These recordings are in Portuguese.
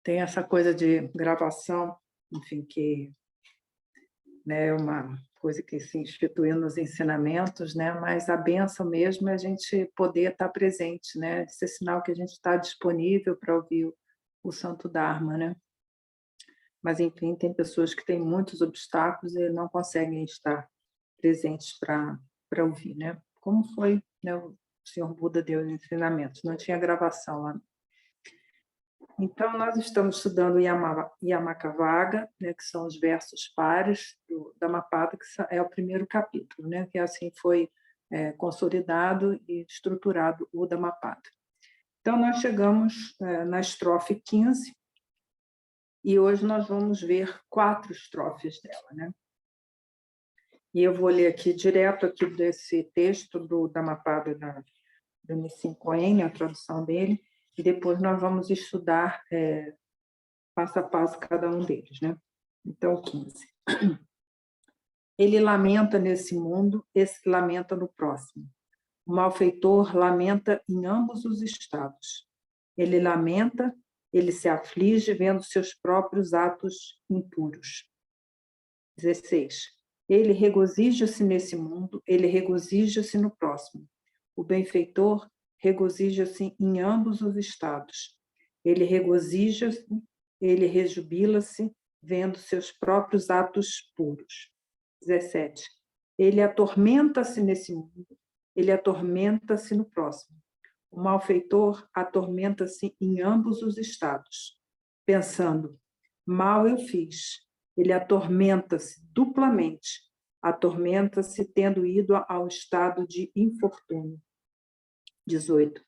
Tem essa coisa de gravação, enfim, que, né, é uma coisa que se instituiu nos ensinamentos, né, mas a bênção mesmo é a gente poder estar presente, né, esse é sinal que a gente está disponível para ouvir o Santo Dharma, né? Mas, enfim, tem pessoas que têm muitos obstáculos e não conseguem estar presentes para ouvir, né? Como foi, né, o Senhor Buda deu os ensinamentos, não tinha gravação lá. Então, nós estamos estudando Yamakavaga, né, que são os versos pares do Dhammapada, que é o primeiro capítulo, né, que assim foi consolidado e estruturado o Dhammapada. Então, nós chegamos na estrofe 15, e hoje nós vamos ver 4 estrofes dela, né? E eu vou ler aqui direto aqui desse texto do Dhammapada do Nissim Cohen, a tradução dele, e depois nós vamos estudar passo a passo cada um deles, né? Então, 15. Ele lamenta nesse mundo, esse lamenta no próximo. O malfeitor lamenta em ambos os estados. Ele lamenta, ele se aflige vendo seus próprios atos impuros. 16. Ele regozija-se nesse mundo, ele regozija-se no próximo. O benfeitor regozija-se em ambos os estados. Ele regozija-se, ele rejubila-se vendo seus próprios atos puros. 17. Ele atormenta-se nesse mundo, ele atormenta-se no próximo. O malfeitor atormenta-se em ambos os estados, pensando, mal eu fiz. Ele atormenta-se duplamente, atormenta-se tendo ido ao estado de infortúnio. 18.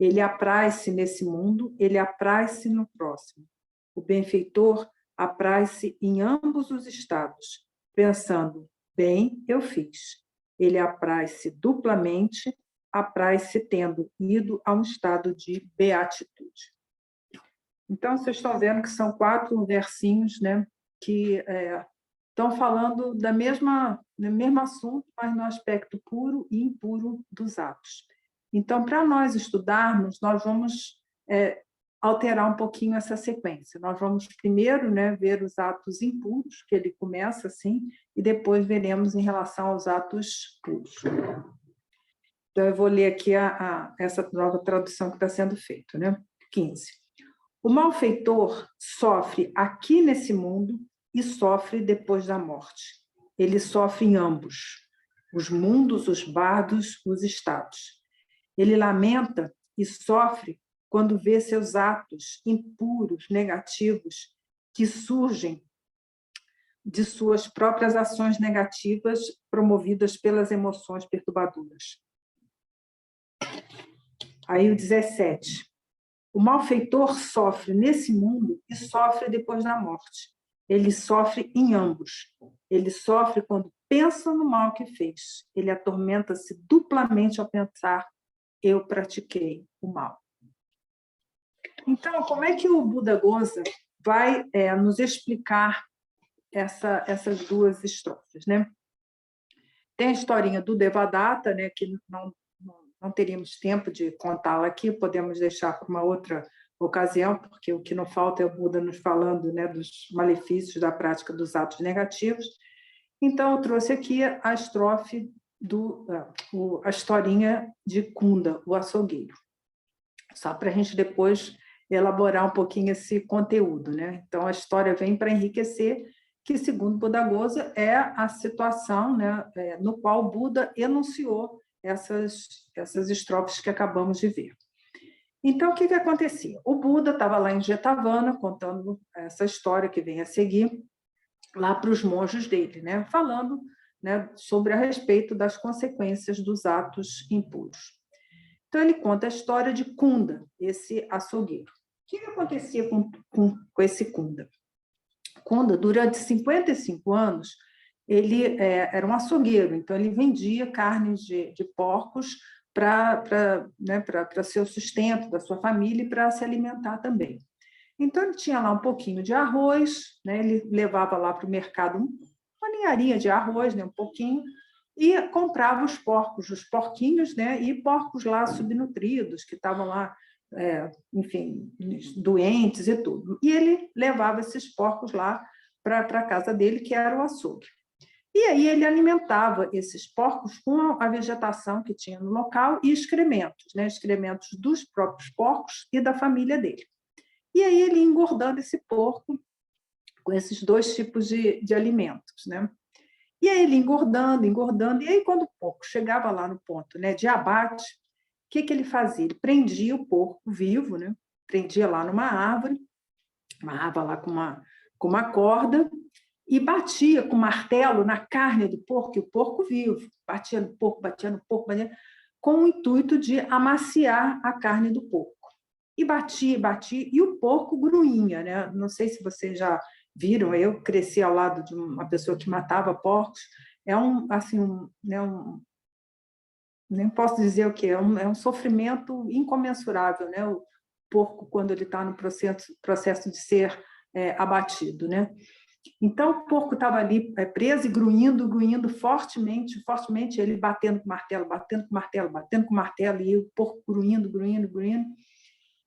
Ele apraz-se nesse mundo, ele apraz-se no próximo. O benfeitor apraz-se em ambos os estados, pensando, bem eu fiz. Ele apraz-se duplamente, apraz-se tendo ido a um estado de beatitude. Então, vocês estão vendo que são 4 versinhos, né, que estão falando do mesmo assunto, mas no aspecto puro e impuro dos atos. Então, para nós estudarmos, nós vamos alterar um pouquinho essa sequência. Nós vamos primeiro, né, ver os atos impuros, que ele começa assim, e depois veremos em relação aos atos puros. Então, eu vou ler aqui essa nova tradução que está sendo feita, né? 15. O malfeitor sofre aqui nesse mundo e sofre depois da morte. Ele sofre em ambos, os mundos, os bardos, os estados. Ele lamenta e sofre quando vê seus atos impuros, negativos, que surgem de suas próprias ações negativas promovidas pelas emoções perturbadoras. Aí o 17. O malfeitor sofre nesse mundo e sofre depois da morte. Ele sofre em ambos. Ele sofre quando pensa no mal que fez. Ele atormenta-se duplamente ao pensar, eu pratiquei o mal. Então, como é que o Buddhaghosa vai nos explicar essas 2 estrofes, né? Tem a historinha do Devadatta, né, que não teríamos tempo de contá-la aqui, podemos deixar para uma outra ocasião, porque o que não falta é o Buda nos falando, né, dos malefícios da prática dos atos negativos. Então, eu trouxe aqui a estrofe a historinha de Kunda, o açougueiro, só para a gente depois elaborar um pouquinho esse conteúdo, né? Então, a história vem para enriquecer, que, segundo Buddhaghosa, é a situação, né, no qual o Buda enunciou essas estrofes que acabamos de ver. Então, o que acontecia? O Buda estava lá em Jetavana, contando essa história que vem a seguir, lá para os monges dele, né? Falando, né, sobre a respeito das consequências dos atos impuros. Então, ele conta a história de Kunda, esse açougueiro. O que acontecia com esse Kunda? Kunda, durante 55 anos, ele era um açougueiro, então ele vendia carnes de porcos para seu sustento, da sua família e para se alimentar também. Então, ele tinha lá um pouquinho de arroz, né? Ele levava lá para o mercado uma ninharia de arroz, né? Um pouquinho, e comprava os porquinhos, né? E porcos lá subnutridos, que estavam lá enfim, doentes e tudo. E ele levava esses porcos lá para a casa dele, que era o açougue. E aí ele alimentava esses porcos com a vegetação que tinha no local e excrementos, né? Excrementos dos próprios porcos e da família dele. E aí ele ia engordando esse porco com esses dois tipos de alimentos, né? E aí ele engordando, engordando, e aí quando o porco chegava lá no ponto, né, de abate, o que ele fazia? Ele prendia o porco vivo, né? Prendia lá numa árvore, amarrava lá com uma corda, e batia com martelo na carne do porco, e o porco vivo, batia no porco, batia no porco, batia, com o intuito de amaciar a carne do porco. E batia, batia, e o porco grunhia, né? Não sei se vocês já viram, eu cresci ao lado de uma pessoa que matava porcos, nem posso dizer o que, é um sofrimento incomensurável, né? O porco, quando ele está no processo de ser abatido, né? Então, o porco estava ali preso e grunhindo, grunhindo fortemente, fortemente, ele batendo com martelo, batendo com martelo, batendo com martelo, e o porco grunhindo, grunhindo, grunhindo.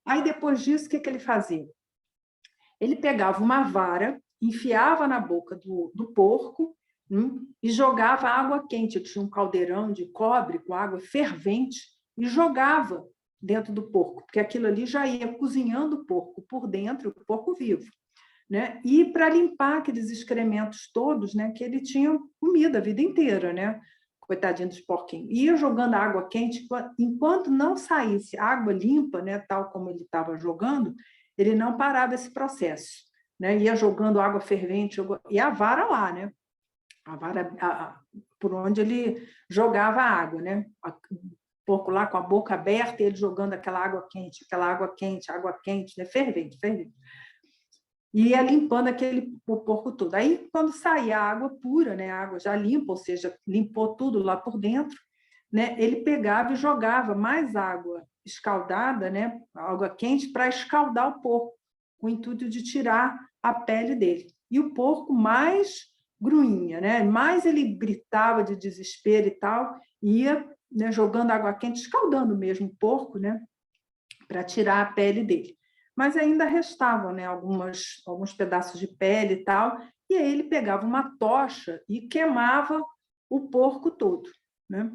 Aí, depois disso, o que ele fazia? Ele pegava uma vara, enfiava na boca do porco e jogava água quente. Eu tinha um caldeirão de cobre com água fervente e jogava dentro do porco, porque aquilo ali já ia cozinhando o porco por dentro, o porco vivo. Né? E para limpar aqueles excrementos todos, né, que ele tinha comido a vida inteira, né? Coitadinho dos porquinhos. Ia jogando água quente, enquanto não saísse água limpa, né, tal como ele estava jogando, ele não parava esse processo. Né? Ia jogando água fervente, e a vara lá, né? A vara por onde ele jogava a água, né? O porco lá com a boca aberta, e ele jogando aquela água quente, né? Fervente, fervente. E ia limpando o porco todo. Aí, quando saía a água pura, né, a água já limpa, ou seja, limpou tudo lá por dentro, né, ele pegava e jogava mais água escaldada, né, água quente, para escaldar o porco, com o intuito de tirar a pele dele. E o porco mais grunhinha, né, mais ele gritava de desespero e tal, ia, né, jogando água quente, escaldando mesmo o porco, né, para tirar a pele dele. Mas ainda restavam, né, alguns pedaços de pele e tal, e aí ele pegava uma tocha e queimava o porco todo, né?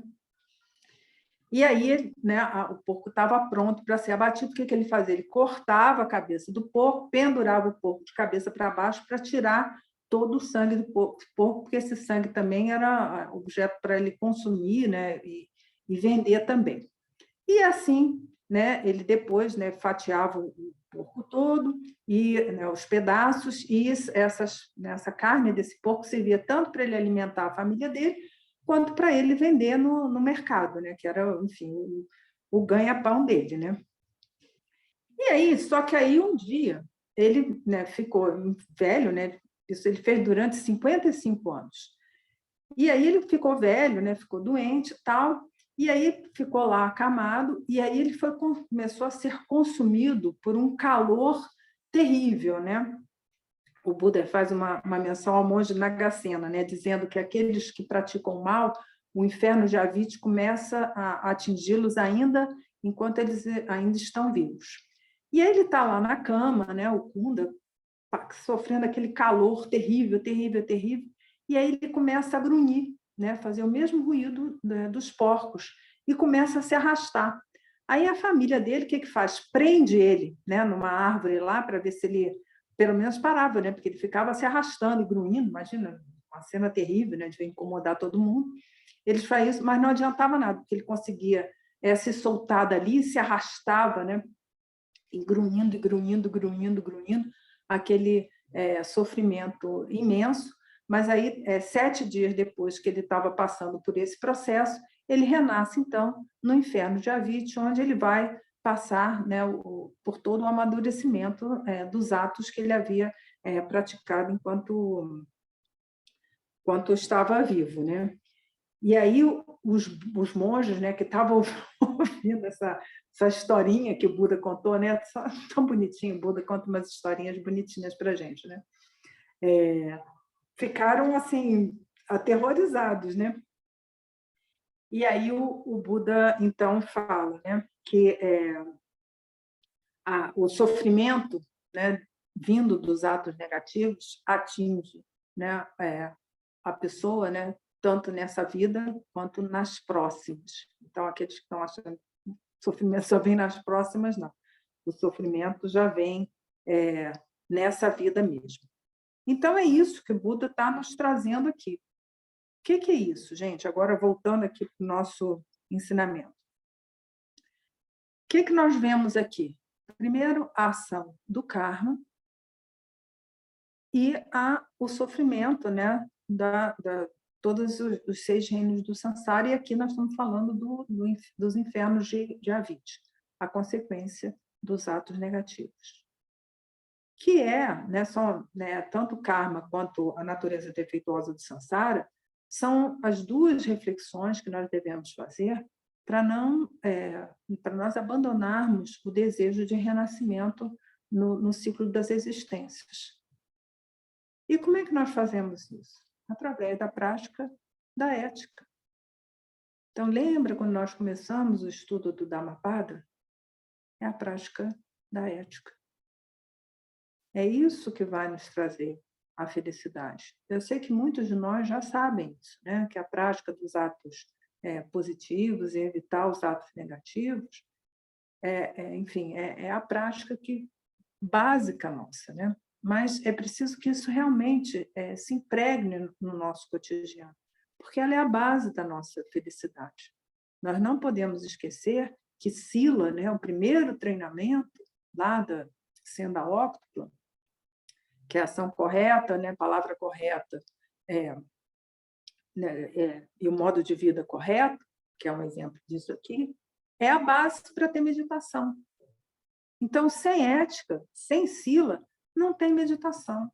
E aí, né, o porco estava pronto para ser abatido. O que ele fazia? Ele cortava a cabeça do porco, pendurava o porco de cabeça para baixo para tirar todo o sangue do porco, porque esse sangue também era objeto para ele consumir, né, e vender também. E assim, né, ele depois, né, fatiava o porco todo e, né, os pedaços, e essa carne desse porco servia tanto para ele alimentar a família dele, quanto para ele vender no mercado, né, que era, enfim, o ganha-pão dele, né? E aí, só que aí um dia ele, né, ficou velho, né? Isso ele fez durante 55 anos. E aí ele ficou velho, né? Ficou doente e tal. E aí ficou lá acamado, e aí ele começou a ser consumido por um calor terrível, né? O Buda faz uma menção ao monge Nagasena, né? Dizendo que aqueles que praticam mal, o inferno de Aviti começa a atingi-los ainda enquanto eles ainda estão vivos. E aí ele está lá na cama, né? O Kunda, sofrendo aquele calor terrível, terrível, terrível, e aí ele começa a grunhir, né, fazer o mesmo ruído, né, dos porcos, e começa a se arrastar. Aí a família dele, o que faz? Prende ele, né, numa árvore lá, para ver se ele, pelo menos, parava, né, porque ele ficava se arrastando e grunhindo, imagina, uma cena terrível, né, de incomodar todo mundo. Eles faziam isso, mas não adiantava nada, porque ele conseguia se soltar dali, se arrastava, né, e grunhindo, grunhindo, grunhindo, grunhindo, aquele sofrimento imenso. Mas aí, 7 dias depois que ele estava passando por esse processo, ele renasce, então, no inferno de Aviti, onde ele vai passar, né, por todo o amadurecimento dos atos que ele havia praticado enquanto estava vivo, né? E aí os monges, né, que estavam ouvindo essa historinha que o Buda contou, né, tão bonitinho, o Buda conta umas historinhas bonitinhas para a gente, né? Ficaram assim aterrorizados, né? E aí o Buda então fala, né, que o sofrimento, né, vindo dos atos negativos atinge, né, a pessoa, né, tanto nessa vida quanto nas próximas. Então, aqueles que estão achando que o sofrimento só vem nas próximas, não. O sofrimento já vem nessa vida mesmo. Então, é isso que o Buda está nos trazendo aqui. O que é isso, gente? Agora, voltando aqui para o nosso ensinamento. O que nós vemos aqui? Primeiro, a ação do karma e o sofrimento, né, todos os 6 reinos do Sansara, e aqui nós estamos falando dos infernos de Aviti, a consequência dos atos negativos. Que né, tanto o karma quanto a natureza defeituosa do Sansara são as 2 reflexões que nós devemos fazer para nós abandonarmos o desejo de renascimento no ciclo das existências. E como é que nós fazemos isso? Através da prática da ética. Então, lembra quando nós começamos o estudo do Dhammapada? É a prática da ética. É isso que vai nos trazer a felicidade. Eu sei que muitos de nós já sabem isso, né? Que a prática dos atos positivos e evitar os atos negativos, enfim, é a prática básica nossa, né? Mas é preciso que isso realmente se impregne no nosso cotidiano, porque ela é a base da nossa felicidade. Nós não podemos esquecer que Sila, né, o primeiro treinamento lá da senda óctupla, que é a ação correta, né, a palavra correta e o modo de vida correto, que é um exemplo disso aqui, é a base para ter meditação. Então, sem ética, sem Sila, não tem meditação.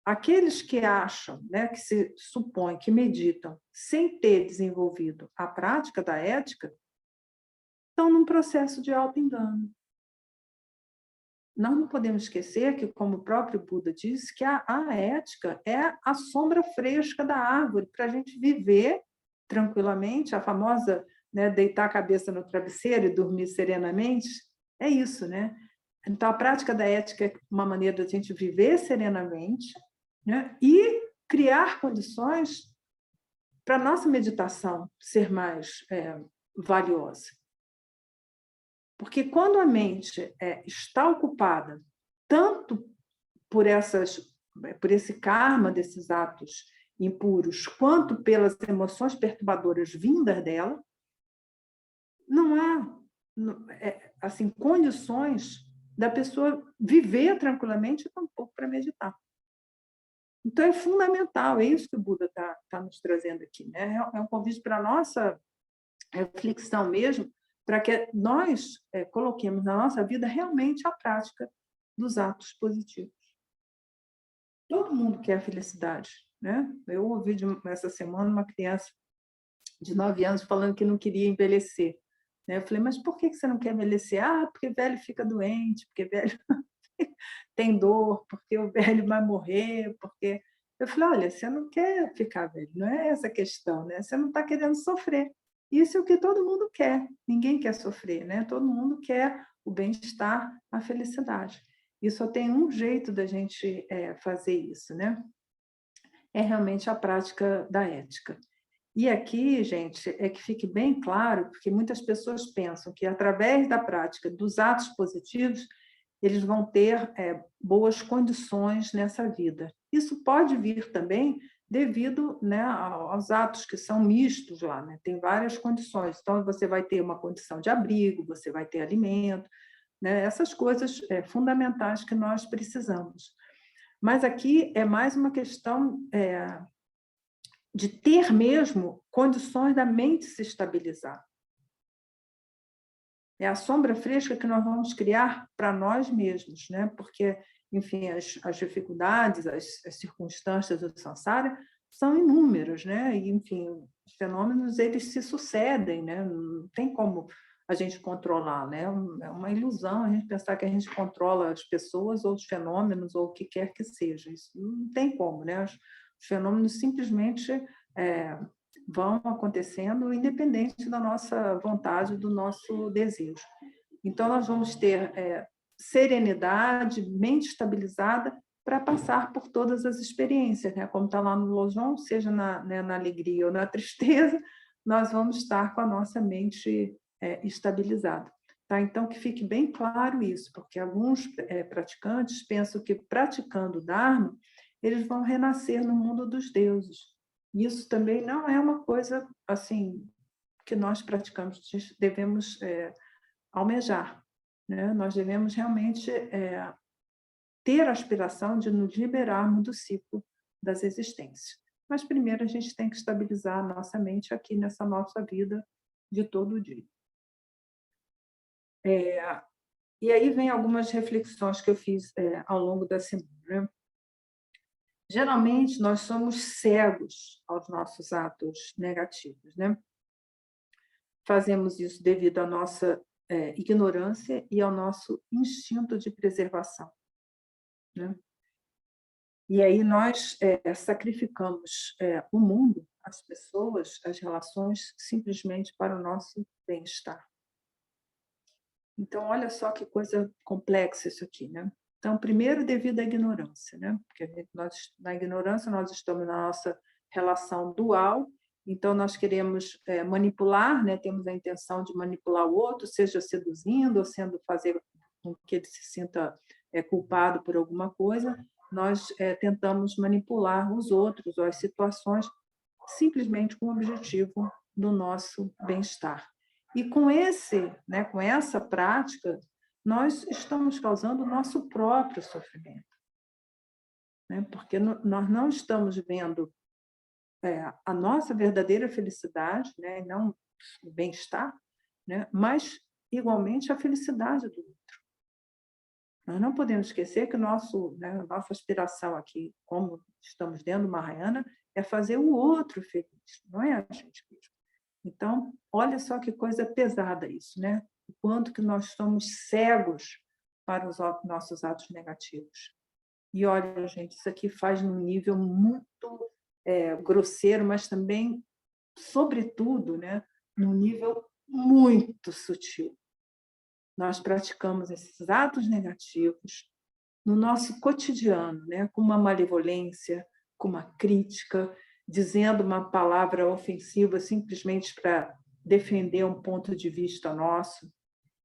Aqueles que acham, né, que se supõe que meditam sem ter desenvolvido a prática da ética, estão num processo de auto-engano. Nós não podemos esquecer que, como o próprio Buda disse, que a ética é a sombra fresca da árvore para a gente viver tranquilamente, a famosa, né, deitar a cabeça no travesseiro e dormir serenamente. É isso, né? Então, a prática da ética é uma maneira de a gente viver serenamente, né, e criar condições para a nossa meditação ser mais valiosa. Porque quando a mente está ocupada tanto por esse karma desses atos impuros, quanto pelas emoções perturbadoras vindas dela, não há assim, condições da pessoa viver tranquilamente e tampouco para meditar. Então, é fundamental, é isso que o Buda está nos trazendo aqui, né? É um convite para a nossa reflexão mesmo, para que nós coloquemos na nossa vida realmente a prática dos atos positivos. Todo mundo quer felicidade, né? Eu ouvi essa semana uma criança de 9 anos falando que não queria envelhecer. Eu falei, mas por que você não quer envelhecer? Ah, porque velho fica doente, porque velho tem dor, porque o velho vai morrer, porque... Eu falei, olha, você não quer ficar velho, não é essa a questão, né? Você não está querendo sofrer. Isso é o que todo mundo quer. Ninguém quer sofrer, né? Todo mundo quer o bem-estar, a felicidade. E só tem um jeito da gente fazer isso, né? É realmente a prática da ética. E aqui, gente, é que fique bem claro, porque muitas pessoas pensam que, através da prática dos atos positivos, eles vão ter boas condições nessa vida. Isso pode vir também devido, né, aos atos que são mistos lá, né? Tem várias condições. Então, você vai ter uma condição de abrigo, você vai ter alimento, né? Essas coisas fundamentais que nós precisamos. Mas aqui é mais uma questão de ter mesmo condições da mente se estabilizar. É a sombra fresca que nós vamos criar para nós mesmos, né? Porque, enfim, as dificuldades, as circunstâncias do samsara são inúmeras, né? E, enfim, os fenômenos eles se sucedem, né? Não tem como a gente controlar, né? É uma ilusão a gente pensar que a gente controla as pessoas ou os fenômenos ou o que quer que seja. Isso não tem como, né? Os fenômenos simplesmente vão acontecendo independente da nossa vontade, do nosso desejo. Então, nós vamos ter serenidade, mente estabilizada para passar por todas as experiências, né? Como está lá no Lojong, seja na alegria ou na tristeza, nós vamos estar com a nossa mente estabilizada. Tá? Então, que fique bem claro isso, porque alguns praticantes pensam que praticando o Dharma, eles vão renascer no mundo dos deuses. Isso também não é uma coisa assim que nós praticamos, devemos almejar, né? Nós devemos realmente ter a aspiração de nos liberarmos do ciclo das existências. Mas primeiro a gente tem que estabilizar a nossa mente aqui nessa nossa vida de todo dia. E aí vem algumas reflexões que eu fiz ao longo da semana, né? Geralmente nós somos cegos aos nossos atos negativos, né? Fazemos isso devido à nossa ignorância e ao nosso instinto de preservação, né? E aí nós sacrificamos o mundo, as pessoas, as relações, simplesmente para o nosso bem-estar. Então, olha só que coisa complexa isso aqui, né? Então, primeiro, devido à ignorância, né? Porque na ignorância nós estamos na nossa relação dual, então nós queremos manipular, né? Temos a intenção de manipular o outro, seja seduzindo ou fazer com que ele se sinta culpado por alguma coisa. Nós tentamos manipular os outros ou as situações simplesmente com o objetivo do nosso bem-estar. E com essa prática, nós estamos causando o nosso próprio sofrimento, né? Porque nós não estamos vendo a nossa verdadeira felicidade, né? Não o bem-estar, né? Mas, igualmente, a felicidade do outro. Nós não podemos esquecer que a nossa aspiração aqui, como estamos dentro do Mahayana, é fazer o outro feliz, não é a gente mesmo. Então, olha só que coisa pesada isso, né? O quanto que nós somos cegos para os nossos atos negativos. E olha, gente, isso aqui faz num nível muito grosseiro, mas também, sobretudo, né, num nível muito sutil. Nós praticamos esses atos negativos no nosso cotidiano, né, com uma malevolência, com uma crítica, dizendo uma palavra ofensiva simplesmente para defender um ponto de vista nosso,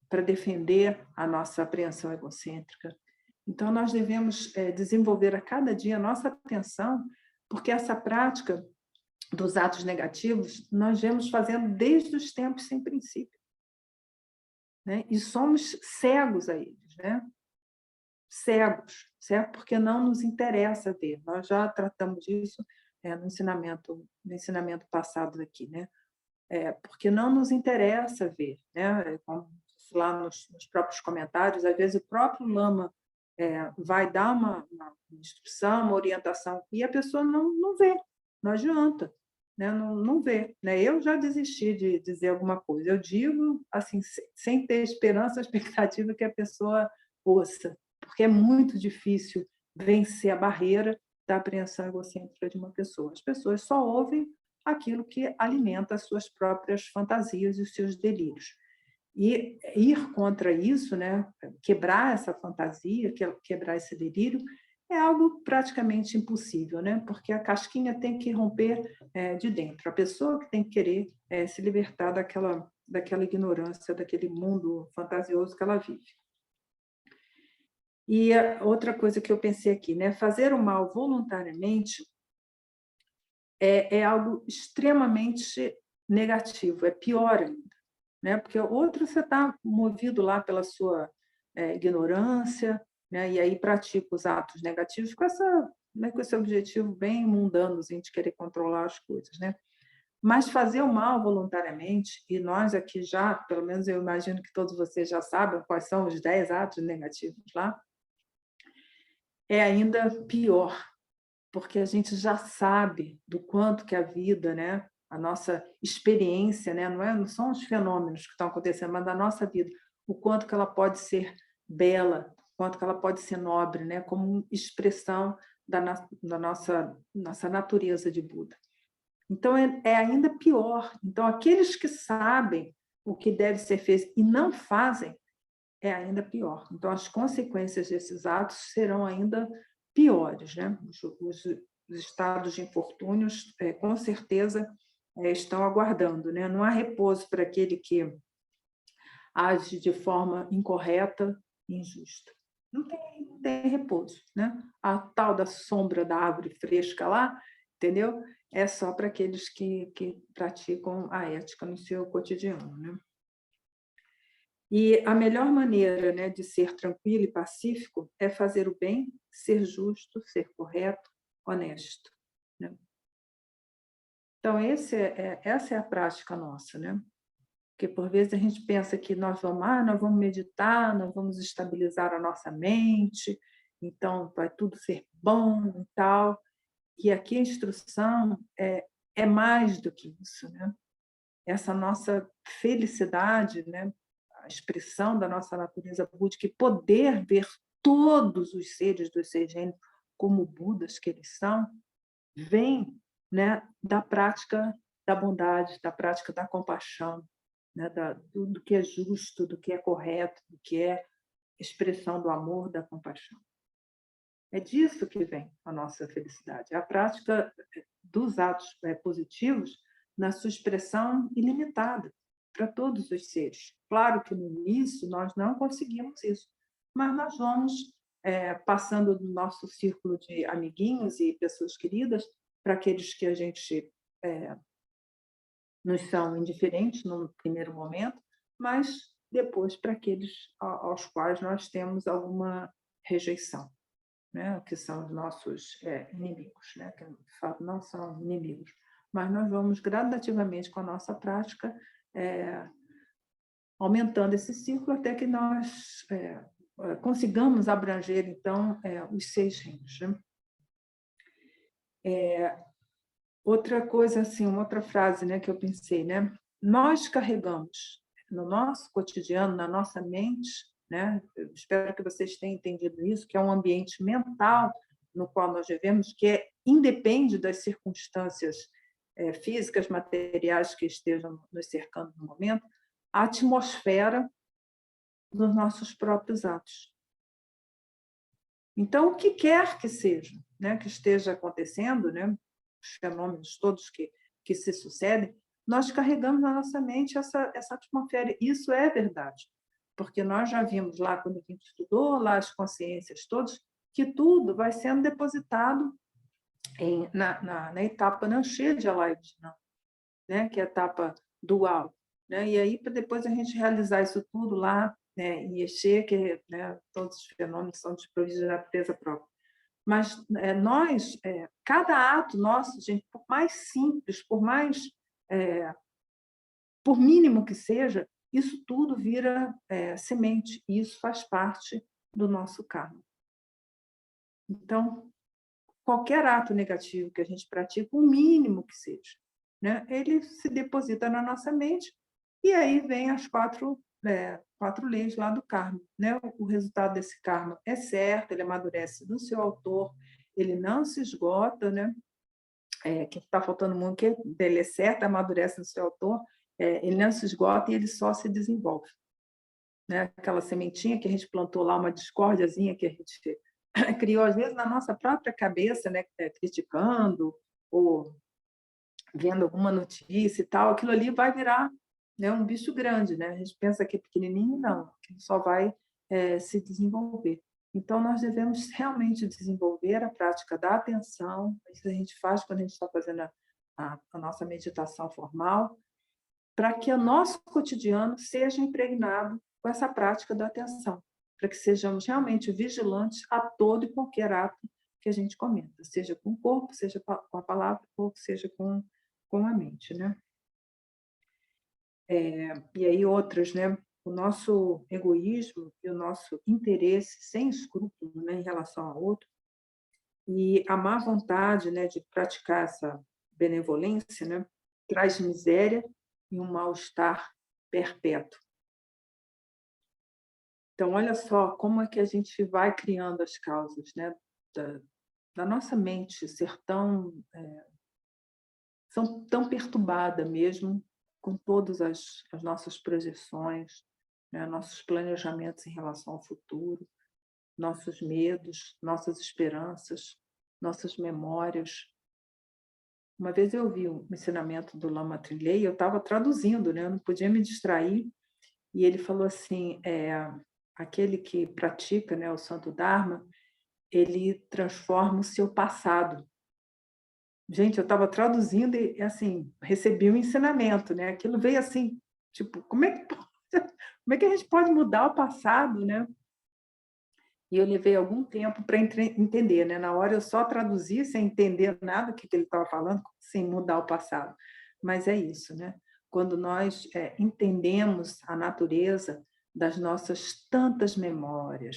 para defender a nossa apreensão egocêntrica. Então, nós devemos desenvolver a cada dia a nossa atenção, porque essa prática dos atos negativos nós vemos fazendo desde os tempos sem princípio, né? E somos cegos a eles, né? Cegos, certo? Porque não nos interessa ver. Nós já tratamos disso no ensinamento passado aqui, né? Porque não nos interessa ver, né? Como lá nos próprios comentários, às vezes o próprio lama vai dar uma instrução, uma orientação, e a pessoa não vê, não adianta, né? Não vê, né? Eu já desisti de dizer alguma coisa. Eu digo assim, sem ter esperança, expectativa que a pessoa ouça, porque é muito difícil vencer a barreira da apreensão egocêntrica de uma pessoa. As pessoas só ouvem aquilo que alimenta as suas próprias fantasias e os seus delírios. E ir contra isso, né, quebrar essa fantasia, quebrar esse delírio, é algo praticamente impossível, né? Porque a casquinha tem que romper de dentro. A pessoa que tem que querer se libertar daquela ignorância, daquele mundo fantasioso que ela vive. E outra coisa que eu pensei aqui, né? Fazer o mal voluntariamente é algo extremamente negativo, é pior ainda, né? Porque outro você está movido lá pela sua ignorância, né? E aí pratica os atos negativos com esse objetivo bem mundano de querer controlar as coisas, né? Mas fazer o mal voluntariamente, e nós aqui já, pelo menos eu imagino que todos vocês já sabem quais são os 10 atos negativos lá, é ainda pior, porque a gente já sabe do quanto que a vida, né, a nossa experiência, né, não são os fenômenos que estão acontecendo, mas da nossa vida, o quanto que ela pode ser bela, o quanto que ela pode ser nobre, né, como expressão da nossa natureza de Buda. Então, é ainda pior. Então, aqueles que sabem o que deve ser feito e não fazem, é ainda pior. Então, as consequências desses atos serão ainda piores, né? Os estados de infortúnios, com certeza, estão aguardando, né? Não há repouso para aquele que age de forma incorreta e injusta. Não tem repouso, né? A tal da sombra da árvore fresca lá, entendeu? É só para aqueles que praticam a ética no seu cotidiano, né? E a melhor maneira, né, de ser tranquilo e pacífico é fazer o bem, ser justo, ser correto, honesto, né? Então, essa é a prática nossa, né? Porque, por vezes, a gente pensa que nós vamos meditar, nós vamos estabilizar a nossa mente, então vai tudo ser bom e tal. E aqui a instrução é mais do que isso, né? Essa nossa felicidade, né? A expressão da nossa natureza búdica, e poder ver todos os seres dos seis reinos como Budas que eles são, vem, né, da prática da bondade, da prática da compaixão, né, do que é justo, do que é correto, do que é expressão do amor, da compaixão. É disso que vem a nossa felicidade, é a prática dos atos positivos na sua expressão ilimitada para todos os seres. Claro que no início nós não conseguimos isso, mas nós vamos passando do nosso círculo de amiguinhos e pessoas queridas para aqueles que a gente nos são indiferentes no primeiro momento, mas depois para aqueles aos quais nós temos alguma rejeição, né? Que são os nossos inimigos, né? Que de fato não são inimigos, mas nós vamos gradativamente com a nossa prática aumentando esse ciclo até que nós consigamos abranger então os seis reinos, né? Outra coisa assim, uma outra frase, né, que eu pensei, né? Nós carregamos no nosso cotidiano, na nossa mente, né? Eu espero que vocês tenham entendido isso, que é um ambiente mental no qual nós vivemos, que independe das circunstâncias físicas, materiais que estejam nos cercando no momento, a atmosfera dos nossos próprios atos. Então, o que quer que seja, né, que esteja acontecendo, né, os fenômenos todos que se sucedem, nós carregamos na nossa mente essa atmosfera. Isso é verdade, porque nós já vimos lá, quando a gente estudou, lá as consciências todas, que tudo vai sendo depositado na etapa Nanxie de Alaidina, né, que é a etapa dual, né? E aí, para depois a gente realizar isso tudo lá, né, em Exê, que, né, todos os fenômenos são desprovidos da natureza própria. Mas nós, cada ato nosso, gente, por mais simples, por mínimo que seja, isso tudo vira semente, e isso faz parte do nosso karma. Então, qualquer ato negativo que a gente pratica, o mínimo que seja, né, ele se deposita na nossa mente, e aí vem as quatro leis lá do karma, né? O resultado desse karma é certo, ele amadurece do seu autor, ele não se esgota, né? Que está faltando muito, que ele é certo, amadurece no seu autor, ele não se esgota e ele só se desenvolve, né? Aquela sementinha que a gente plantou lá, uma discórdiazinha que a gente criou, às vezes, na nossa própria cabeça, né? Criticando ou vendo alguma notícia e tal, aquilo ali vai virar, né, um bicho grande, né? A gente pensa que é pequenininho, não, que só vai se desenvolver. Então, nós devemos realmente desenvolver a prática da atenção, isso a gente faz quando a gente está fazendo a nossa meditação formal, para que o nosso cotidiano seja impregnado com essa prática da atenção, para que sejamos realmente vigilantes a todo e qualquer ato que a gente cometa, seja com o corpo, seja com a palavra, ou seja com a mente, né? E aí outras, né? O nosso egoísmo e o nosso interesse sem escrúpulo, né, em relação ao outro, e a má vontade, né, de praticar essa benevolência, né, traz miséria e um mal-estar perpétuo. Então, olha só como é que a gente vai criando as causas, né, da nossa mente ser tão perturbada mesmo, com todas as nossas projeções, né? Nossos planejamentos em relação ao futuro, nossos medos, nossas esperanças, nossas memórias. Uma vez eu vi um ensinamento do Lama Trilei, eu estava traduzindo, né? Eu não podia me distrair, e ele falou assim, aquele que pratica, né, o Santo Dharma, ele transforma o seu passado. Gente, eu estava traduzindo e, assim, recebi um ensinamento, né? Aquilo veio assim, tipo, como é que pode? Como é que a gente pode mudar o passado, né? E eu levei algum tempo para entender, né? Na hora eu só traduzi sem entender nada do que ele estava falando, sem mudar o passado. Mas é isso, né? Quando nós entendemos a natureza das nossas tantas memórias,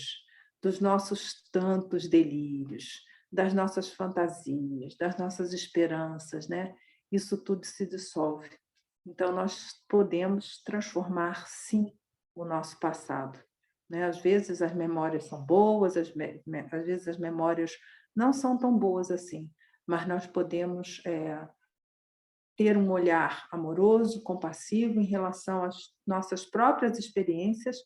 dos nossos tantos delírios, das nossas fantasias, das nossas esperanças, né? Isso tudo se dissolve. Então, nós podemos transformar, sim, o nosso passado, né? Às vezes as memórias são boas, às vezes as memórias não são tão boas assim, mas nós podemos ter um olhar amoroso, compassivo em relação às nossas próprias experiências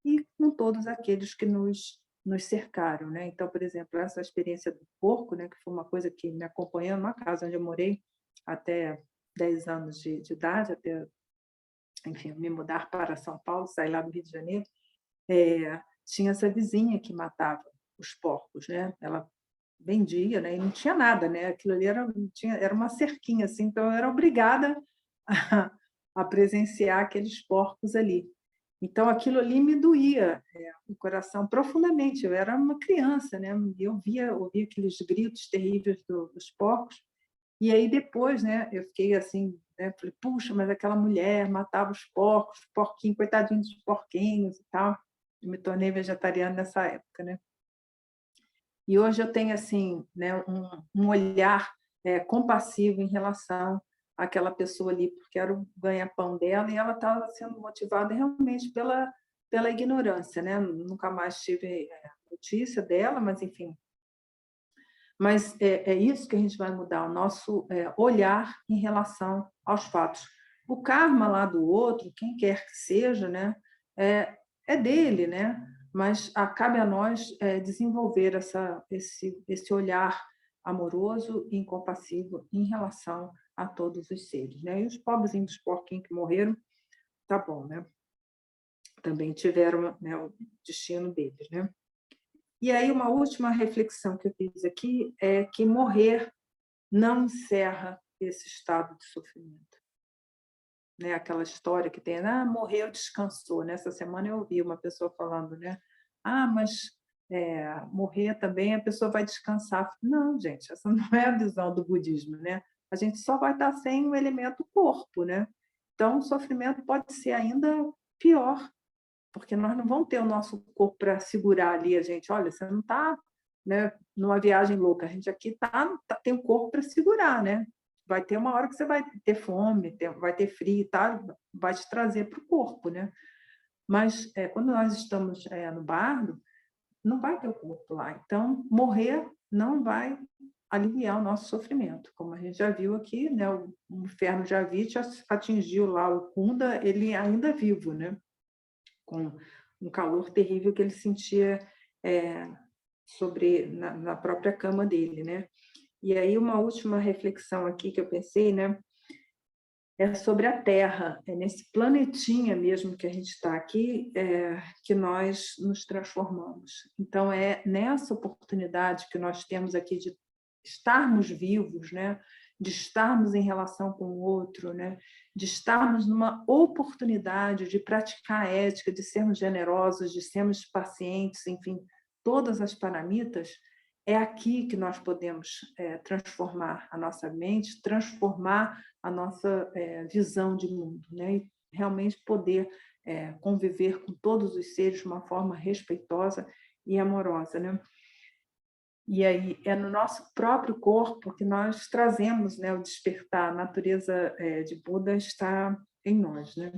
e com todos aqueles que nos cercaram, né? Então, por exemplo, essa experiência do porco, né, que foi uma coisa que me acompanhou numa casa onde eu morei até 10 anos de idade, até, enfim, me mudar para São Paulo, sair lá do Rio de Janeiro, tinha essa vizinha que matava os porcos, né? Ela vendia, né? E não tinha nada, né? Aquilo ali era uma cerquinha, assim, então eu era obrigada a presenciar aqueles porcos ali. Então aquilo ali me doía o coração profundamente. Eu era uma criança, né? E eu ouvia aqueles gritos terríveis dos porcos. E aí depois, né? Eu fiquei assim, né? Falei, puxa, mas aquela mulher matava os porcos, porquinhos, coitadinhos dos porquinhos e tal. Eu me tornei vegetariana nessa época, né? E hoje eu tenho assim, né, um olhar compassivo em relação àquela pessoa ali, porque era o ganha-pão dela e ela estava sendo motivada realmente pela ignorância, né? Nunca mais tive notícia dela, mas enfim. Mas é isso que a gente vai mudar, o nosso olhar em relação aos fatos. O karma lá do outro, quem quer que seja, né, é dele, né? Mas cabe a nós desenvolver esse olhar amoroso e compassivo em relação a todos os seres, né? E os pobrezinhos dos porquinhos que morreram, tá bom, né? Também tiveram, né, o destino deles, né? E aí uma última reflexão que eu fiz aqui é que morrer não encerra esse estado de sofrimento, né? Aquela história que tem, morreu, descansou. Nessa semana eu ouvi uma pessoa falando, né? Mas morrer também a pessoa vai descansar. Não, gente, essa não é a visão do budismo, né? A gente só vai estar sem o elemento corpo, né? Então o sofrimento pode ser ainda pior, porque nós não vamos ter o nosso corpo para segurar ali a gente. Olha, você não está, né, numa viagem louca, a gente aqui tem o corpo para segurar, né? Vai ter uma hora que você vai ter fome, vai ter frio, tá? Vai te trazer para o corpo, né? Mas quando nós estamos no bardo, não vai ter o corpo lá. Então, morrer não vai aliviar o nosso sofrimento. Como a gente já viu aqui, né? O inferno de Avit atingiu lá o Kunda, ele ainda vivo, né? Com um calor terrível que ele sentia na própria cama dele, né? E aí uma última reflexão aqui que eu pensei, né? É sobre a Terra, é nesse planetinha mesmo que a gente está aqui que nós nos transformamos. Então é nessa oportunidade que nós temos aqui de estarmos vivos, né? De estarmos em relação com o outro, né? De estarmos numa oportunidade de praticar a ética, de sermos generosos, de sermos pacientes, enfim, todas as paramitas, é aqui que nós podemos transformar a nossa mente, transformar a nossa visão de mundo, né? E realmente poder conviver com todos os seres de uma forma respeitosa e amorosa, né? E aí é no nosso próprio corpo que nós trazemos, né, o despertar, a natureza de Buda está em nós, né?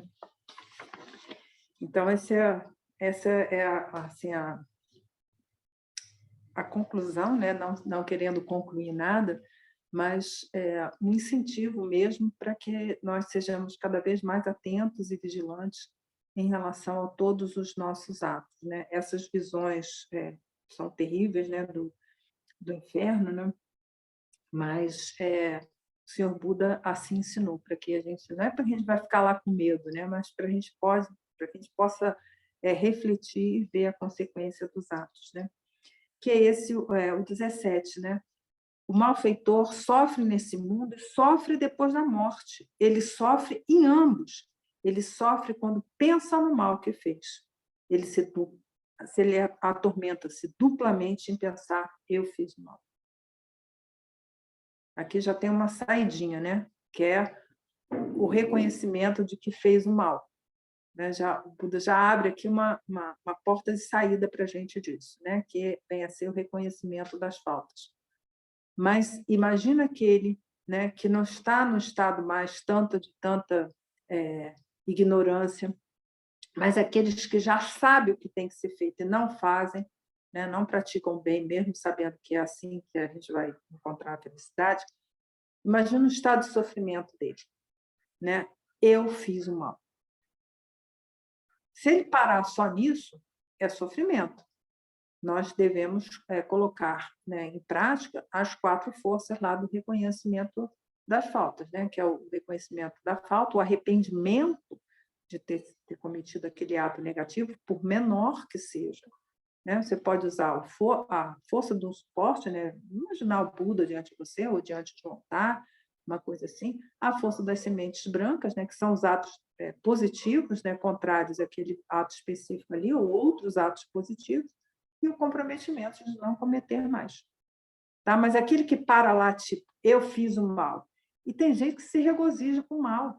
Então essa é assim, a conclusão, né? Não querendo concluir nada, mas um incentivo mesmo para que nós sejamos cada vez mais atentos e vigilantes em relação a todos os nossos atos, né? Essas visões são terríveis, né? Do inferno, né? Mas o Senhor Buda assim ensinou, para que a gente, não é para que a gente vai ficar lá com medo, né? Mas para que a gente possa refletir e ver a consequência dos atos, né? Que é esse o 17, né? O malfeitor sofre nesse mundo e sofre depois da morte. Ele sofre em ambos. Ele sofre quando pensa no mal que fez. Ele atormenta-se duplamente em pensar, eu fiz mal. Aqui já tem uma saidinha, né? Que é o reconhecimento de que fez o mal. Né? O Buda já abre aqui uma porta de saída para a gente disso, né? Que vem a ser o reconhecimento das faltas. Mas imagina aquele, né, que não está no estado mais de tanta ignorância, mas aqueles que já sabem o que tem que ser feito e não fazem, né, não praticam bem, mesmo sabendo que é assim que a gente vai encontrar a felicidade. Imagina o estado de sofrimento dele, né? Eu fiz o mal. Se ele parar só nisso, é sofrimento. Nós devemos colocar, né, em prática as 4 forças lá do reconhecimento das faltas, né, que é o reconhecimento da falta, o arrependimento de ter cometido aquele ato negativo, por menor que seja. Né? Você pode usar a força do suporte, né? Imaginar o Buda diante de você, ou diante de um altar, uma coisa assim, a força das sementes brancas, né? Que são os atos positivos, né? Contrários àquele ato específico ali, ou outros atos positivos, e o comprometimento de não cometer mais. Tá? Mas aquele que para lá, tipo, eu fiz o mal. E tem gente que se regozija com o mal.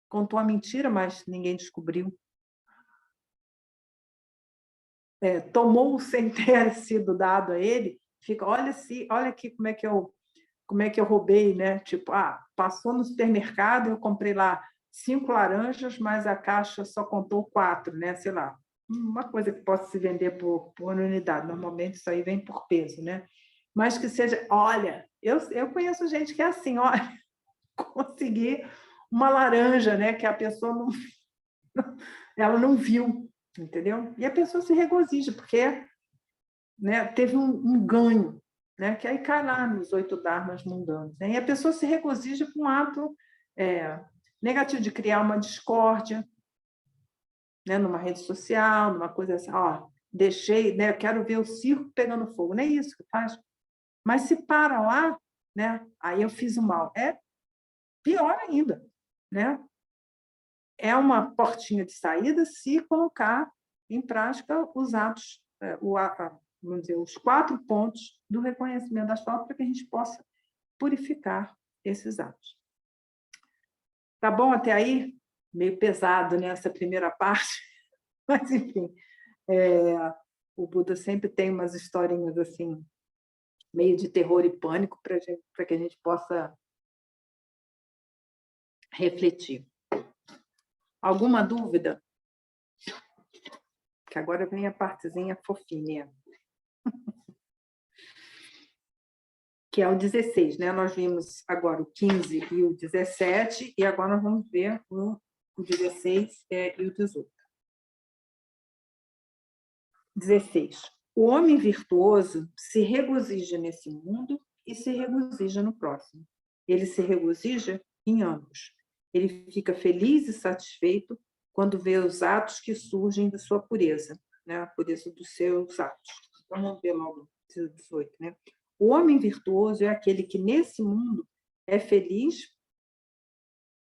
Contou a mentira, mas ninguém descobriu. Tomou sem ter sido dado a ele, fica, olha aqui como é que eu roubei, né? Tipo, passou no supermercado, eu comprei lá 5 laranjas, mas a caixa só contou 4, né? Sei lá, uma coisa que possa se vender por unidade. Normalmente isso aí vem por peso, né? Mas que seja, olha, eu conheço gente que é assim, olha, consegui uma laranja, né? Que a pessoa ela não viu, entendeu? E a pessoa se regozija, porque, né, teve um ganho, né, que aí cai lá nos 8 dharmas mundanos. Né? E a pessoa se regozija com um ato negativo de criar uma discórdia, né, numa rede social, numa coisa assim, deixei, né, eu quero ver o circo pegando fogo. Não é isso que faz. Mas se para lá, né, aí eu fiz o mal. É pior ainda, né? É uma portinha de saída se colocar em prática os atos, vamos dizer, os 4 pontos do reconhecimento das faltas para que a gente possa purificar esses atos. Tá bom até aí? Meio pesado nessa primeira parte, mas, enfim, o Buda sempre tem umas historinhas assim, meio de terror e pânico, para que a gente possa refletir. Alguma dúvida? Que agora vem a partezinha fofinha. Que é o 16, né? Nós vimos agora o 15 e o 17, e agora nós vamos ver o 16 e o 18. 16. O homem virtuoso se regozija nesse mundo e se regozija no próximo. Ele se regozija em ambos. Ele fica feliz e satisfeito quando vê os atos que surgem de sua pureza, né? A pureza dos seus atos. Então, vamos ver logo o 18, né? O homem virtuoso é aquele que, nesse mundo, é feliz